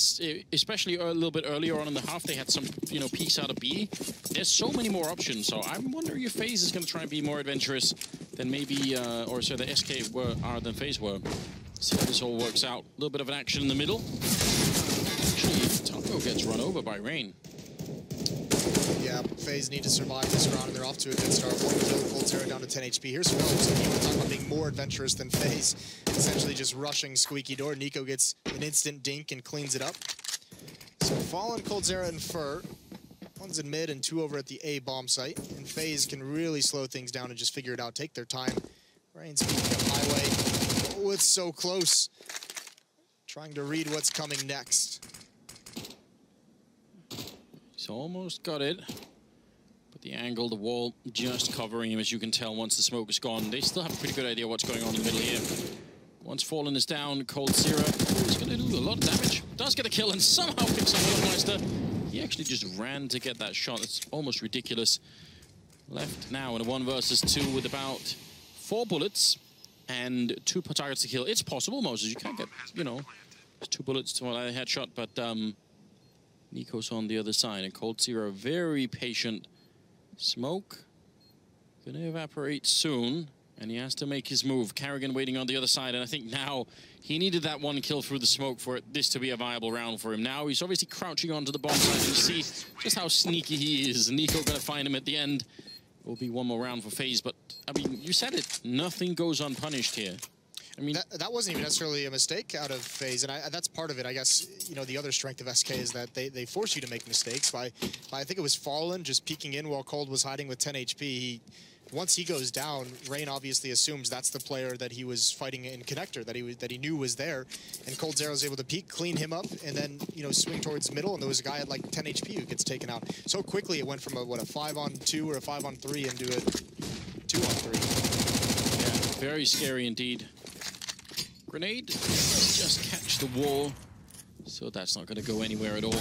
especially a little bit earlier on in the half, they had some, peaks out of B. There's so many more options, so I'm wondering if Faze is going to try and be more adventurous than maybe, or so the SK are than Faze were. See how this all works out. A little bit of an action in the middle. Actually, Taco gets run over by Rain. Yeah, Faze need to survive this round, and they're off to a good start. 1 kill, Cold Zero down to 10 HP. Here's Phelps, and you want to talk about being more adventurous than Faze. Essentially just rushing squeaky door. Nico gets an instant dink and cleans it up. So Fallen, Cold Zero, and Fur. 1's in mid and 2 over at the A bomb site. And Faze can really slow things down and just figure it out, take their time. Rain's speaking up highway. Oh, it's so close. Trying to read what's coming next. He's almost got it. But The angle, the wall, just covering him, as you can tell, once the smoke is gone. They still have a pretty good idea what's going on in the middle here. Once Fallen is down, Cold Zero is going to do a lot of damage. Does get a kill and somehow picks up Wolfmeister. He actually just ran to get that shot. It's almost ridiculous. Left now in a 1 versus 2 with about 4 bullets and 2 targets to kill. It's possible, Moses. You can't get, you know, 2 bullets to a headshot, but Nico's on the other side. And Cold Zero, very patient. Smoke gonna evaporate soon, and he has to make his move. Carrigan waiting on the other side, and I think now he needed that 1 kill through the smoke for this to be a viable round for him. Now he's obviously crouching onto the bomb side. You see just how sneaky he is. Nico gonna find him at the end. It will be 1 more round for Faze, but I mean, you said it. Nothing goes unpunished here. I mean, that wasn't even necessarily a mistake out of Faze, and that's part of it. I guess, you know, the other strength of SK is that they force you to make mistakes by I think it was Fallen just peeking in while Cold was hiding with 10 HP. Once he goes down, Rain obviously assumes that's the player that he was fighting in Connector, that he knew was there, and Cold Zero is able to peek, clean him up, and then, you know, swing towards middle, and there was a guy at like 10 HP who gets taken out. So quickly it went from a 5-on-2 or a 5-on-3 into a 2-on-3. Yeah, very scary indeed. Grenade, just catch the wall, so that's not going to go anywhere at all.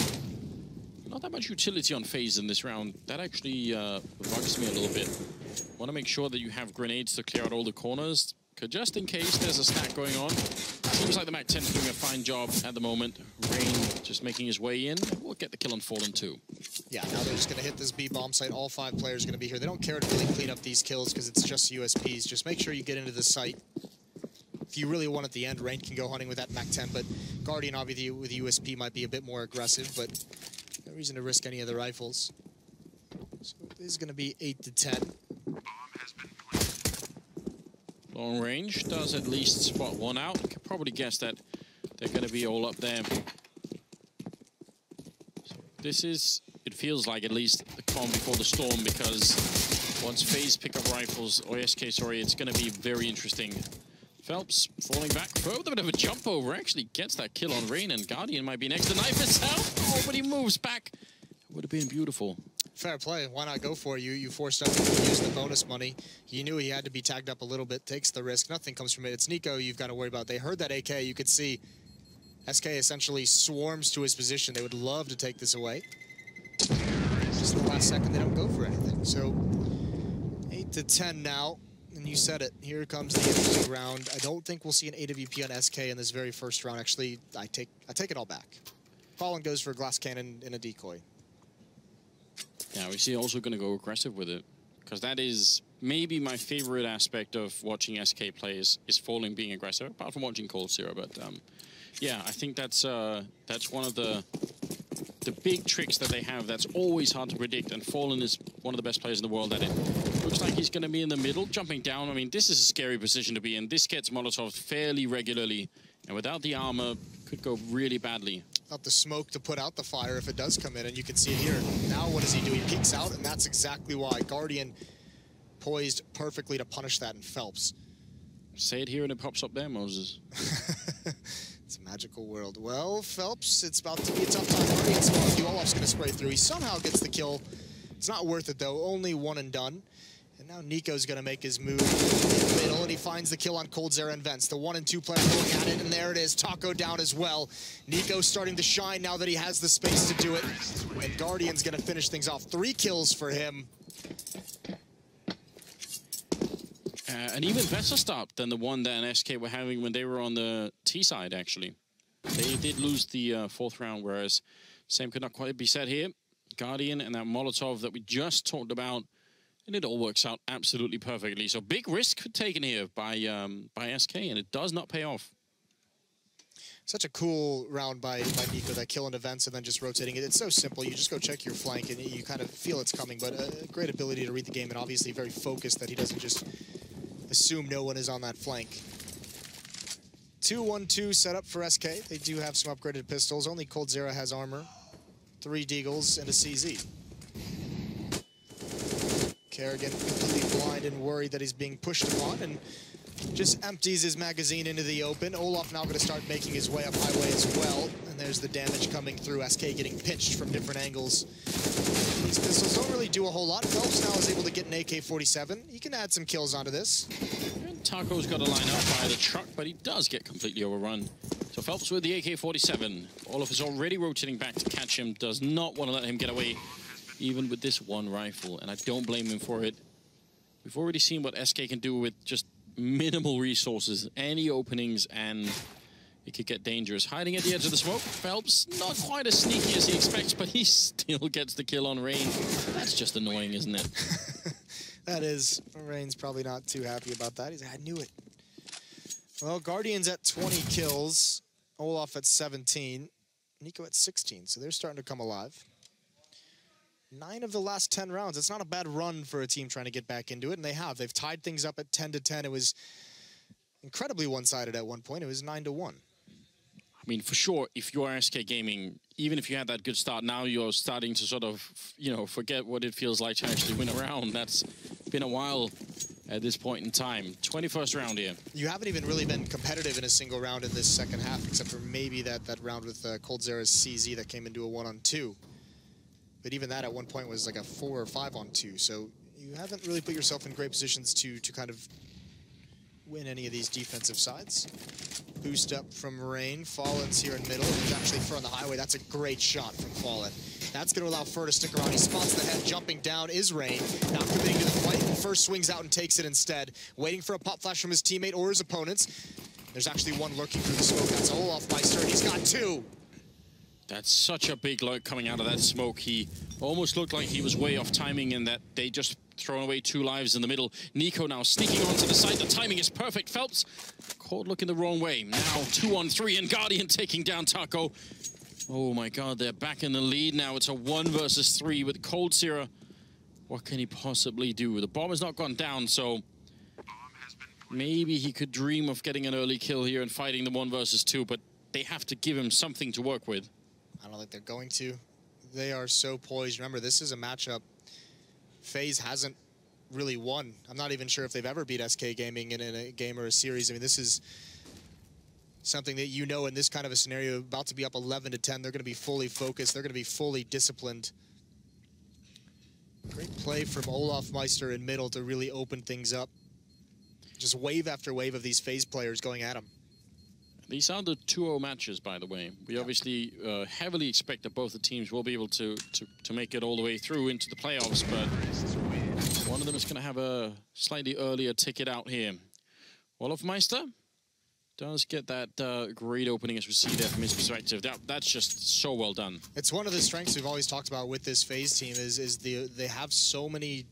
Not that much utility on Faze in this round. That actually bugs me a little bit. Want to make sure that you have grenades to clear out all the corners, because just in case there's a stack going on. Seems like the Mac 10 is doing a fine job at the moment. Rain just making his way in. We'll get the kill on Fallen too. Yeah, now they're just going to hit this B bomb site. All 5 players are going to be here. They don't care to really clean up these kills because it's just USPs. Just make sure you get into the site. If you really want at the end, Rain can go hunting with that Mac 10, but Guardian obviously with USP might be a bit more aggressive, but no reason to risk any of the rifles. So this is going to be 8 to 10. Long range does at least spot 1 out. You can probably guess that they're going to be all up there. So this is, it feels like at least the calm before the storm, because once Faze pick up rifles, or SK, sorry, it's going to be very interesting. Phelps falling back, throw a bit of a jump over, actually gets that kill on Rain, and Guardian might be next to knife itself. Oh, but he moves back. Would have been beautiful. Fair play. Why not go for it? You forced up to use the bonus money. You knew he had to be tagged up a little bit, takes the risk. Nothing comes from it. It's Nico you've got to worry about. They heard that AK. You could see SK essentially swarms to his position. They would love to take this away. Just the last second, they don't go for anything. So 8 to 10 now. And you said it. Here comes the interesting round. I don't think we'll see an AWP on SK in this very first round. Actually, I take it all back. Fallen goes for a glass cannon in a decoy. Yeah, we see also going to go aggressive with it, because that is maybe my favorite aspect of watching SK play is Fallen being aggressive, apart from watching Cold Zero. But yeah, I think that's one of the big tricks that they have that's always hard to predict, and Fallen is one of the best players in the world at it. Looks like he's going to be in the middle, jumping down. I mean, this is a scary position to be in. This gets Molotov fairly regularly, and without the armor, could go really badly. Not the smoke to put out the fire if it does come in, and you can see it here. Now what does he do? He peeks out, and that's exactly why. Guardian poised perfectly to punish that in Phelps. Say it here and it pops up there, Moses. It's a magical world. Well, Phelps, it's about to be a tough time. Guardian's Olaf's going to spray through. He somehow gets the kill. It's not worth it, though. Only 1 and done. And now Nico's going to make his move in the middle, and he finds the kill on Cold Zero and Vents. The 1 and 2 player going at it, and there it is. Taco down as well. Nico's starting to shine now that he has the space to do it. And Guardian's going to finish things off. 3 kills for him. An even better start than the one that SK were having when they were on the T side, actually. They did lose the 4th round, whereas same could not quite be said here. Guardian and that Molotov that we just talked about, and it all works out absolutely perfectly. So big risk taken here by SK, and it does not pay off. Such a cool round by Nico, that kill in events and then just rotating it. It's so simple. You just go check your flank, and you kind of feel it's coming, but a great ability to read the game, and obviously very focused that he doesn't just assume no one is on that flank. 2-1-2 set up for SK. They do have some upgraded pistols. Only Cold Zero has armor. 3 Deagles and a CZ. Kerrigan completely blind and worried that he's being pushed upon, and just empties his magazine into the open. Olaf now going to start making his way up highway as well. And there's the damage coming through. SK getting pinched from different angles. These pistols don't really do a whole lot. Phelps now is able to get an AK-47. He can add some kills onto this. And Taco's got to line up by the truck, but he does get completely overrun. So Phelps with the AK-47. Olaf is already rotating back to catch him. Does not want to let him get away, even with this one rifle. And I don't blame him for it. We've already seen what SK can do with just minimal resources, any openings, and it could get dangerous. Hiding at the edge of the smoke. Phelps, not quite as sneaky as he expects, but he still gets the kill on Rain. That's just annoying, isn't it? That is. Rain's probably not too happy about that. He's like, I knew it. Well, Guardian's at 20 kills. Olaf at 17. Nico at 16, so they're starting to come alive. 9 of the last 10 rounds. It's not a bad run for a team trying to get back into it, and they have. They've tied things up at 10-10. It was incredibly one-sided at one point. It was 9-1. I mean, for sure, if you're SK Gaming, even if you had that good start, now you're starting to sort of, you know, forget what it feels like to actually win a round. That's been a while at this point in time. 21st round here. You haven't even really been competitive in a single round in this second half, except for maybe that round with Coldzera's CZ that came into a 1-on-2. But even that at one point was like a 4 or 5-on-2. So you haven't really put yourself in great positions to kind of win any of these defensive sides. Boost up from Rain. Fallen's here in middle. There's actually Fur on the highway. That's a great shot from Fallen. That's going to allow Fur to stick around. He spots the head. Jumping down is Rain. Not committing to the fight. Fur swings out and takes it instead. Waiting for a pop flash from his teammate or his opponents. There's actually one lurking through the smoke. That's Olaf Meister, and he's got 2. That's such a big lurk coming out of that smoke. He almost looked like he was way off timing and that they just thrown away 2 lives in the middle. Nico now sneaking onto the side. The timing is perfect. Phelps caught looking the wrong way. Now 2-on-3 and Guardian taking down Taco. Oh my God, they're back in the lead now. It's a 1 versus 3 with Coldzera. What can he possibly do? The bomb has not gone down, so maybe he could dream of getting an early kill here and fighting the 1 versus 2, but they have to give him something to work with. I don't think they're going to. They are so poised. Remember, this is a matchup Faze hasn't really won. I'm not even sure if they've ever beat SK Gaming in a game or a series. I mean, this is something that you know in this kind of a scenario, about to be up 11-10. They're going to be fully focused. They're going to be fully disciplined. Great play from Olaf Meister in middle to really open things up. Just wave after wave of these Faze players going at him. These are the 2-0 matches, by the way. We obviously heavily expect that both the teams will be able to make it all the way through into the playoffs, but one of them is going to have a slightly earlier ticket out here. Olaf Meister does get that great opening as we see there from his perspective. That's just so well done. It's one of the strengths we've always talked about with this Faze team is they have so many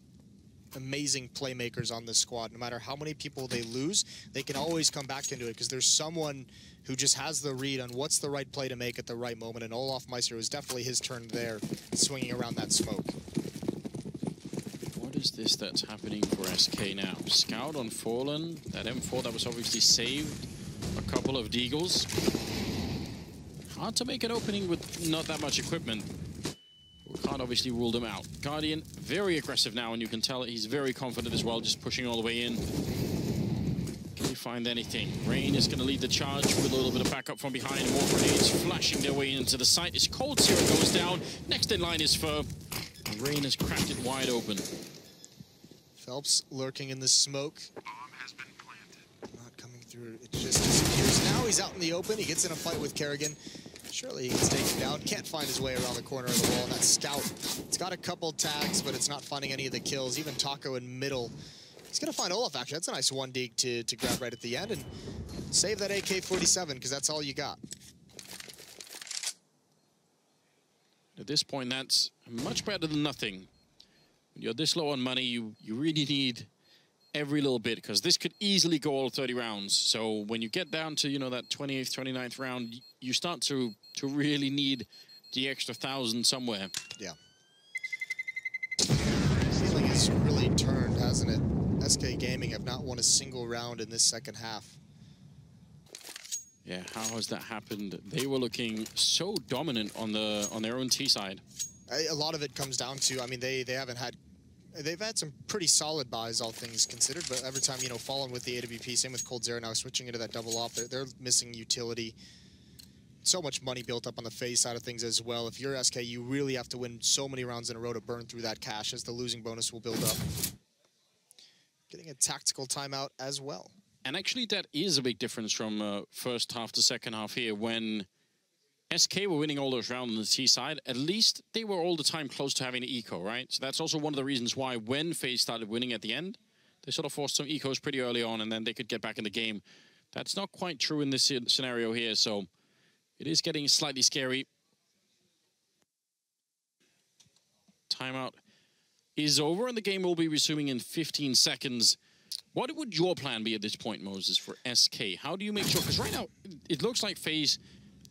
amazing playmakers on this squad. No matter how many people they lose, they can always come back into it because there's someone who just has the read on what's the right play to make at the right moment, and Olaf Meister was definitely his turn there, swinging around that smoke. What is this that's happening for SK now? Scout on Fallen. That M4 that was obviously saved. A couple of deagles. Hard to make an opening with not that much equipment. We can't obviously rule them out. Guardian, very aggressive now, and you can tell he's very confident as well, just pushing all the way in. Can he find anything? Rain is going to lead the charge with a little bit of backup from behind. More grenades flashing their way into the site. As Coldzera goes down. Next in line is Fur. Rain has cracked it wide open. Phelps lurking in the smoke. Not coming through. It just disappears. Now he's out in the open. He gets in a fight with Kerrigan. Surely he gets taken down. Can't find his way around the corner of the wall. That Scout, it's got a couple tags, but it's not finding any of the kills. Even Taco in middle. He's going to find Olaf, actually. That's a nice 1-dig to grab right at the end and save that AK-47, because that's all you got. At this point, that's much better than nothing. When you're this low on money, you really need every little bit, because this could easily go all 30 rounds. So when you get down to, you know, that 28th, 29th round, you start to really need the extra 1,000 somewhere. Yeah. The feeling has really turned, hasn't it? SK Gaming have not won a single round in this second half. Yeah, how has that happened? They were looking so dominant on their own T side. A lot of it comes down to, I mean, they haven't had They've had some pretty solid buys, all things considered, but every time, you know, falling with the AWP, same with Cold Zero now, switching into that double off, they're missing utility. So much money built up on the Faze side of things as well. If you're SK, you really have to win so many rounds in a row to burn through that cash, as the losing bonus will build up. Getting a tactical timeout as well. And actually, that is a big difference from first half to second half here. When SK were winning all those rounds on the T side, at least they were all the time close to having the eco, right? So that's also one of the reasons why when Faze started winning at the end, they sort of forced some ecos pretty early on, and then they could get back in the game. That's not quite true in this scenario here, so it is getting slightly scary. Timeout is over, and the game will be resuming in 15 seconds. What would your plan be at this point, Moses, for SK? How do you make sure? Because right now, it looks like Faze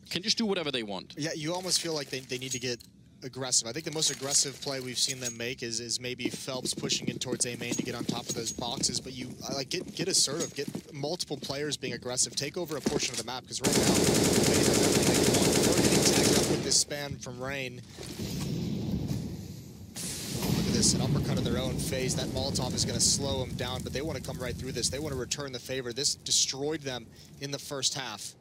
can just do whatever they want. Yeah, you almost feel like they need to get aggressive. I think the most aggressive play we've seen them make is maybe Phelps pushing in towards A main to get on top of those boxes. But you like get assertive, get multiple players being aggressive, take over a portion of the map. Because right now, Faze has everything they want. They're getting tagged up with this span from Rain. Look at this, an uppercut of their own. Faze. That Molotov is going to slow them down, but they want to come right through this. They want to return the favor. This destroyed them in the first half.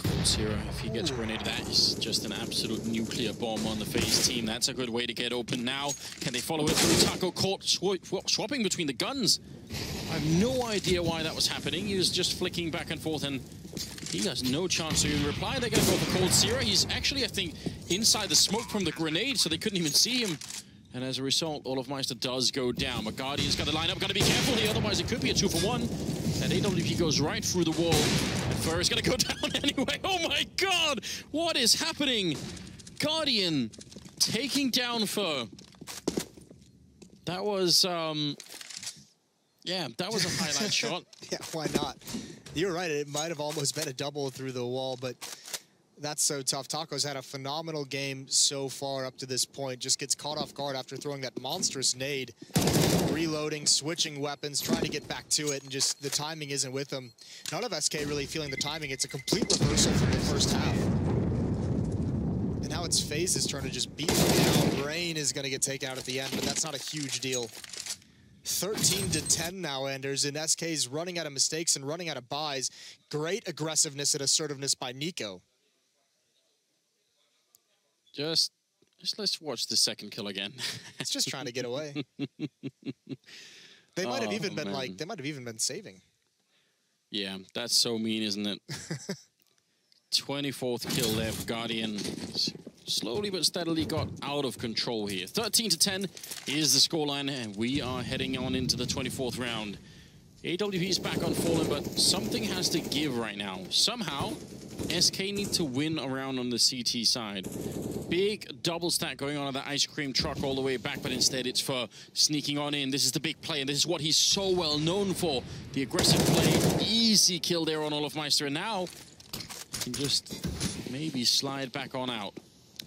Cold Zero, if he gets grenaded, that is just an absolute nuclear bomb on the Faze team. That's a good way to get open now. Can they follow it through? Taco caught swapping between the guns. I have no idea why that was happening. He was just flicking back and forth, and he has no chance to even reply. They're going to go for Cold Zero. He's actually, I think, inside the smoke from the grenade, so they couldn't even see him. And as a result, Olofmeister does go down. But Guardian's got to line up, got to be careful here, otherwise it could be a 2-for-1. And AWP goes right through the wall. And Fur is going to go down anyway. Oh my god! What is happening? Guardian taking down Fur. That was, yeah, that was a highlight shot. Yeah, why not? You're right, it might have almost been a double through the wall, but that's so tough. Taco's had a phenomenal game so far up to this point. Just gets caught off guard after throwing that monstrous nade. Reloading, switching weapons, trying to get back to it, and just the timing isn't with him. None of SK really feeling the timing. It's a complete reversal from the first half. And now it's Faze's turn to just beat him down. Rain is going to get taken out at the end, but that's not a huge deal. 13-10 now, Anders, and SK's running out of mistakes and running out of buys. Great aggressiveness and assertiveness by Nico. Just let's watch the second kill again. It's just trying to get away. They might have even been like, they might have even been saving. Yeah, that's so mean, isn't it? 24th kill there for Guardian. Slowly but steadily got out of control here. 13-10 is the scoreline, and we are heading on into the 24th round. AWP is back on Fallen, but something has to give right now. Somehow, SK need to win around on the CT side. Big double stack going on at the ice cream truck all the way back, but instead it's for sneaking on in. This is the big play, and this is what he's so well known for. The aggressive play, easy kill there on Olofmeister, and now can just maybe slide back on out.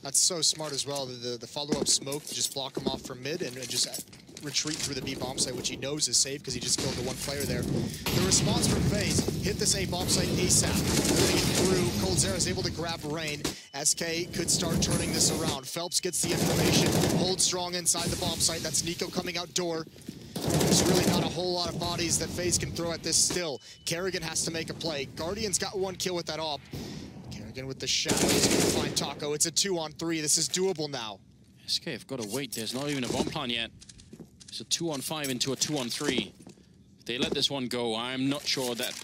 That's so smart as well. The follow-up smoke to just block him off from mid and just retreat through the B bomb site, which he knows is safe because he just killed the one player there. The response from Faze, hit this A bomb site ASAP. Moving through, Cold Zero is able to grab Rain. SK could start turning this around. Phelps gets the information, holds strong inside the bomb site. That's Nico coming out door. There's really not a whole lot of bodies that Faze can throw at this still. Kerrigan has to make a play. Guardian's got one kill with that op. Kerrigan with the shadow is going to find Taco. It's a 2-on-3. This is doable now. SK have got to wait. There's not even a bomb plan yet. It's a 2-on-5 into a 2-on-3. If they let this one go, I'm not sure that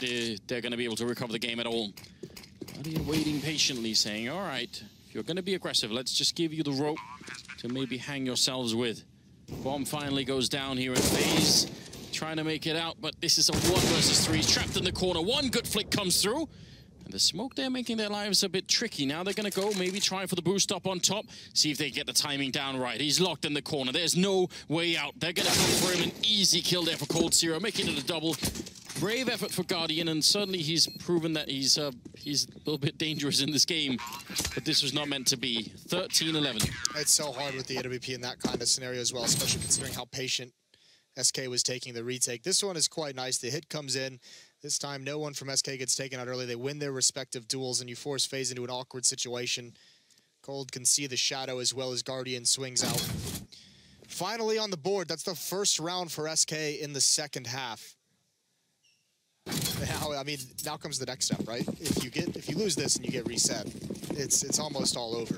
they're going to be able to recover the game at all. Guardian waiting patiently, saying, all right, if you're going to be aggressive, let's just give you the rope to maybe hang yourselves with. Bomb finally goes down here in Faze, trying to make it out, but this is a 1 versus 3. He's trapped in the corner. One good flick comes through. And the smoke there making their lives a bit tricky. Now they're going to go, maybe try for the boost up on top. See if they get the timing down right. He's locked in the corner. There's no way out. They're going to come for him. An easy kill there for Cold Zero, making it a double. Brave effort for Guardian, and certainly he's proven that he's a little bit dangerous in this game. But this was not meant to be. 13-11. It's so hard with the AWP in that kind of scenario as well, especially considering how patient SK was taking the retake. This one is quite nice. The hit comes in. This time, no one from SK gets taken out early. They win their respective duels, and you force Faze into an awkward situation. Cold can see the shadow as well as Guardian swings out. finally on the board. That's the first round for SK in the second half. Now, I mean, now comes the next step, right? If you lose this and you get reset, it's almost all over.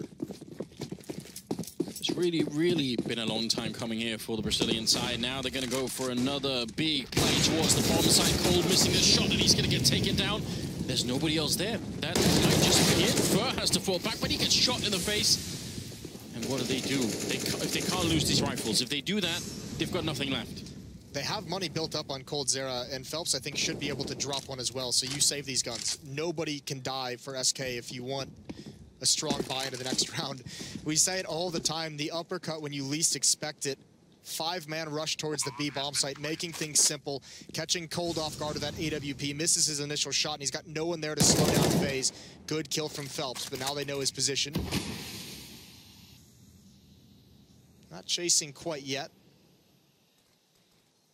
It's really been a long time coming here for the Brazilian side. Now they're going to go for another big play towards the bomb side. Cold missing a shot, and he's going to get taken down. There's nobody else there. That might just be it. Fur has to fall back, but he gets shot in the face. And what do? If they can't lose these rifles, if they do that, they've got nothing left. They have money built up on coldzera, and Phelps, I think, should be able to drop one as well, so you save these guns. Nobody can die for SK if you want a strong buy into the next round. We say it all the time, the uppercut when you least expect it. 5-man rush towards the B bomb site, making things simple, catching Cold off guard with that AWP, misses his initial shot, and he's got no one there to slow down Faze. Good kill from Phelps, but now they know his position. Not chasing quite yet.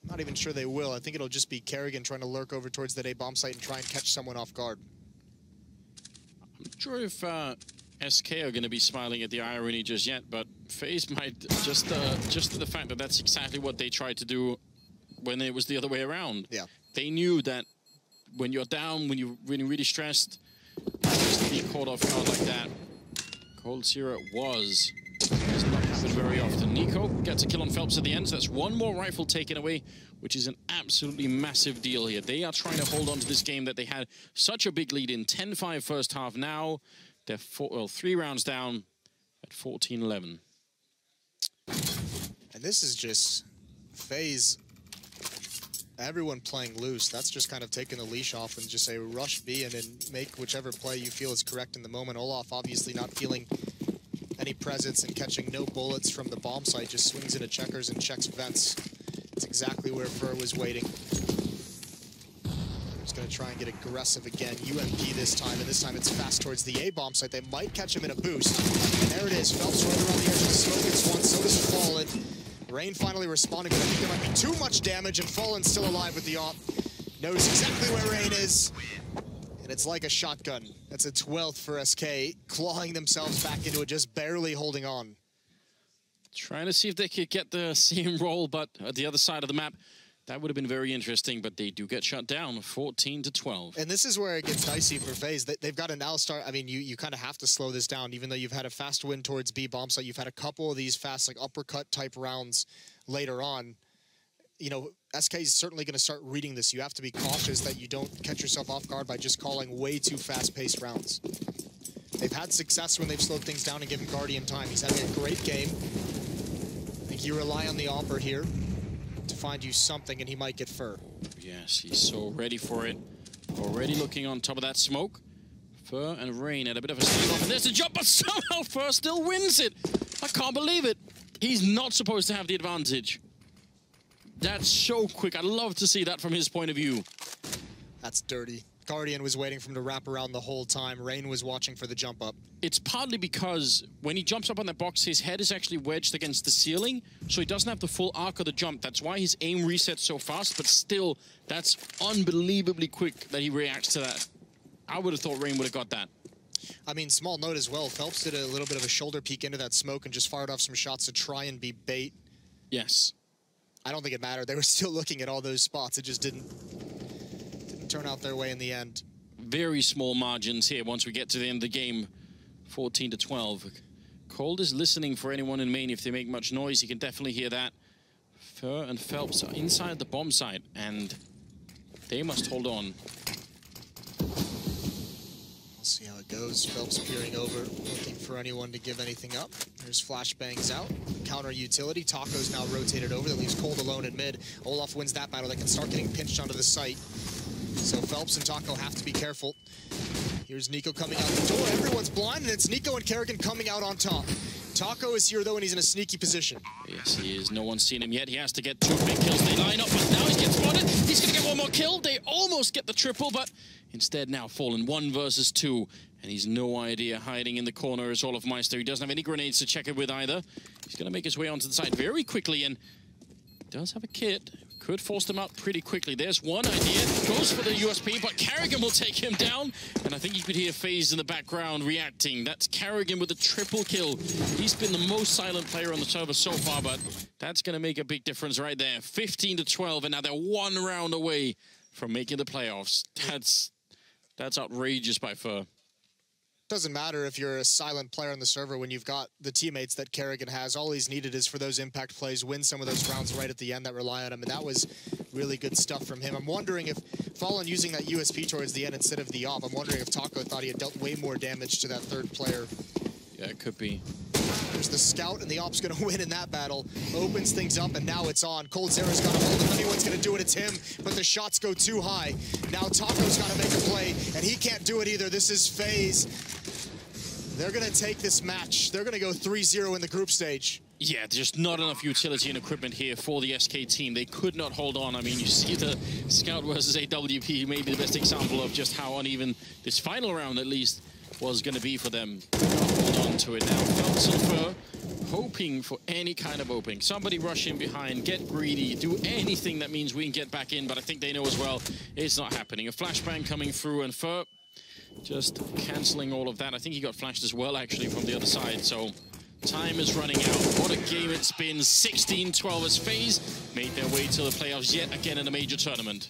Not even sure they will. I think it'll just be Kerrigan trying to lurk over towards that A bomb site and try and catch someone off guard. I'm not sure if SK are going to be smiling at the irony just yet, but Faze might just the fact that that's exactly what they tried to do when it was the other way around. Yeah. They knew that when you're down, when you're really stressed, just to be caught off guard like that. coldzera does not happen very often. Nico gets a kill on Phelps at the end, so that's one more rifle taken away, which is an absolutely massive deal here. They are trying to hold on to this game that they had such a big lead in. 10-5 first half. Now they're 3 rounds down at 14-11. And this is just Faze. Everyone playing loose. That's just kind of taking the leash off and just say rush B and then make whichever play you feel is correct in the moment. Olaf obviously not feeling any presence and catching no bullets from the bomb site, just swings into checkers and checks vents. It's exactly where Fur was waiting. He's going to try and get aggressive again. UMP this time, and this time it's fast towards the A bomb site. They might catch him in a boost. And there it is. Phelps right around the edge of the smoke. It's one, so does Fallen. Rain finally responding, but I think there might be too much damage, and Fallen's still alive with the op. Knows exactly where Rain is. And it's like a shotgun. That's a 12th for SK, clawing themselves back into it, just barely holding on. Trying to see if they could get the same roll, but at the other side of the map, that would have been very interesting, but they do get shut down, 14-12. And this is where it gets dicey for Faze. They've got to now start, I mean, you kind of have to slow this down, even though you've had a fast win towards B bomb site. You've had a couple of these fast, like, uppercut type rounds later on. You know, SK is certainly going to start reading this. You have to be cautious that you don't catch yourself off guard by just calling way too fast-paced rounds. They've had success when they've slowed things down and given Guardian time. He's having a great game. I think you rely on the Opper here to find you something, and he might get Fur. Yes, he's so ready for it. Already looking on top of that smoke. Fur and Rain at a bit of a standoff, and there's a jump, but somehow Fur still wins it. I can't believe it. He's not supposed to have the advantage. That's so quick. I'd love to see that from his point of view. That's dirty. Guardian was waiting for him to wrap around the whole time. Rain was watching for the jump up. It's partly because when he jumps up on that box, his head is actually wedged against the ceiling, so he doesn't have the full arc of the jump. That's why his aim resets so fast, but still, that's unbelievably quick that he reacts to that. I would have thought Rain would have got that. I mean, small note as well. Phelps did a little bit of a shoulder peek into that smoke and just fired off some shots to try and be bait. Yes. I don't think it mattered. They were still looking at all those spots. It just didn't turn out their way in the end. Very small margins here once we get to the end of the game. 14-12. Cold is listening for anyone in main. If they make much noise, he can definitely hear that. Fur and Phelps are inside the bomb site, and they must hold on. We'll see how it goes. Phelps peering over, looking for anyone to give anything up. There's flashbangs out. Counter utility. Taco's now rotated over. That leaves Cold alone in mid. Olaf wins that battle. They can start getting pinched onto the site. So Phelps and Taco have to be careful. Here's Nico coming out the door. Everyone's blind, and it's Nico and Kerrigan coming out on top. Taco is here, though, and he's in a sneaky position. Yes, he is. No one's seen him yet. He has to get 2 big kills. They line up, but now he gets spotted. He's going to get one more kill. They almost get the triple, but instead now Fallen 1 versus 2. And he's no idea hiding in the corner as Olaf Meister. He doesn't have any grenades to check it with either. He's going to make his way onto the side very quickly, and does have a kit. Could force them out pretty quickly. There's one idea. Goes for the USP, but Kerrigan will take him down. And I think you could hear Faze in the background reacting. That's Kerrigan with a triple kill. He's been the most silent player on the server so far, but that's going to make a big difference right there. 15-12, and now they're 1 round away from making the playoffs. That's outrageous by far. Doesn't matter if you're a silent player on the server when you've got the teammates that Kerrigan has. All he's needed is for those impact plays, win some of those rounds right at the end that rely on him, and that was really good stuff from him. I'm wondering if Fallen using that USP towards the end instead of the op, I'm wondering if Taco thought he had dealt way more damage to that third player. Yeah, it could be. There's the scout, and the op's going to win in that battle. Opens things up, and now it's on. coldzera's got a hold. If anyone's going to do it, it's him, but the shots go too high. Now Taco's got to make a play, and he can't do it either. This is Faze. They're going to take this match. They're going to go 3-0 in the group stage. Yeah, just not enough utility and equipment here for the SK team. They could not hold on. I mean, you see the Scout versus AWP, maybe the best example of just how uneven this final round, at least, was going to be for them. Hold on to it now. Phelps and Fur hoping for any kind of opening. Somebody rush in behind, get greedy, do anything that means we can get back in, but I think they know as well it's not happening. A flashbang coming through, and Fur just cancelling all of that. I think he got flashed as well, actually, from the other side, so time is running out. What a game it's been. 16-12 as Faze made their way to the playoffs yet again in a major tournament.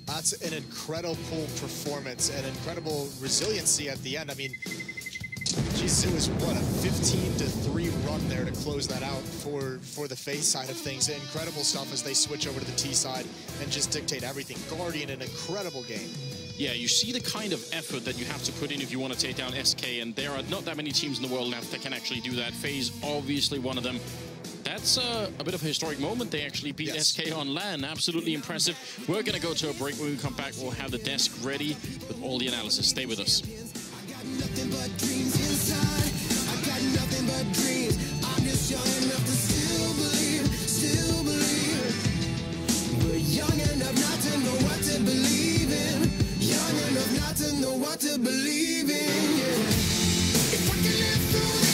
That's an incredible performance and incredible resiliency at the end. I mean, Jesus, it was, what, a 15-3 run there to close that out for the Faze side of things. Incredible stuff as they switch over to the T side and just dictate everything. Guardian, an incredible game. Yeah, you see the kind of effort that you have to put in if you want to take down SK, and there are not that many teams in the world left that can actually do that. Faze, obviously one of them. That's a bit of a historic moment. They actually beat SK on LAN. Absolutely impressive. We're going to go to a break. When we come back, we'll have the desk ready with all the analysis. Stay with us. I got nothing but dreams inside. I got nothing but dreams. I'm just young enough to still believe, still believe. We're young enough not to know what to believe in. Young enough not to know what to believe in, yeah. If I can live through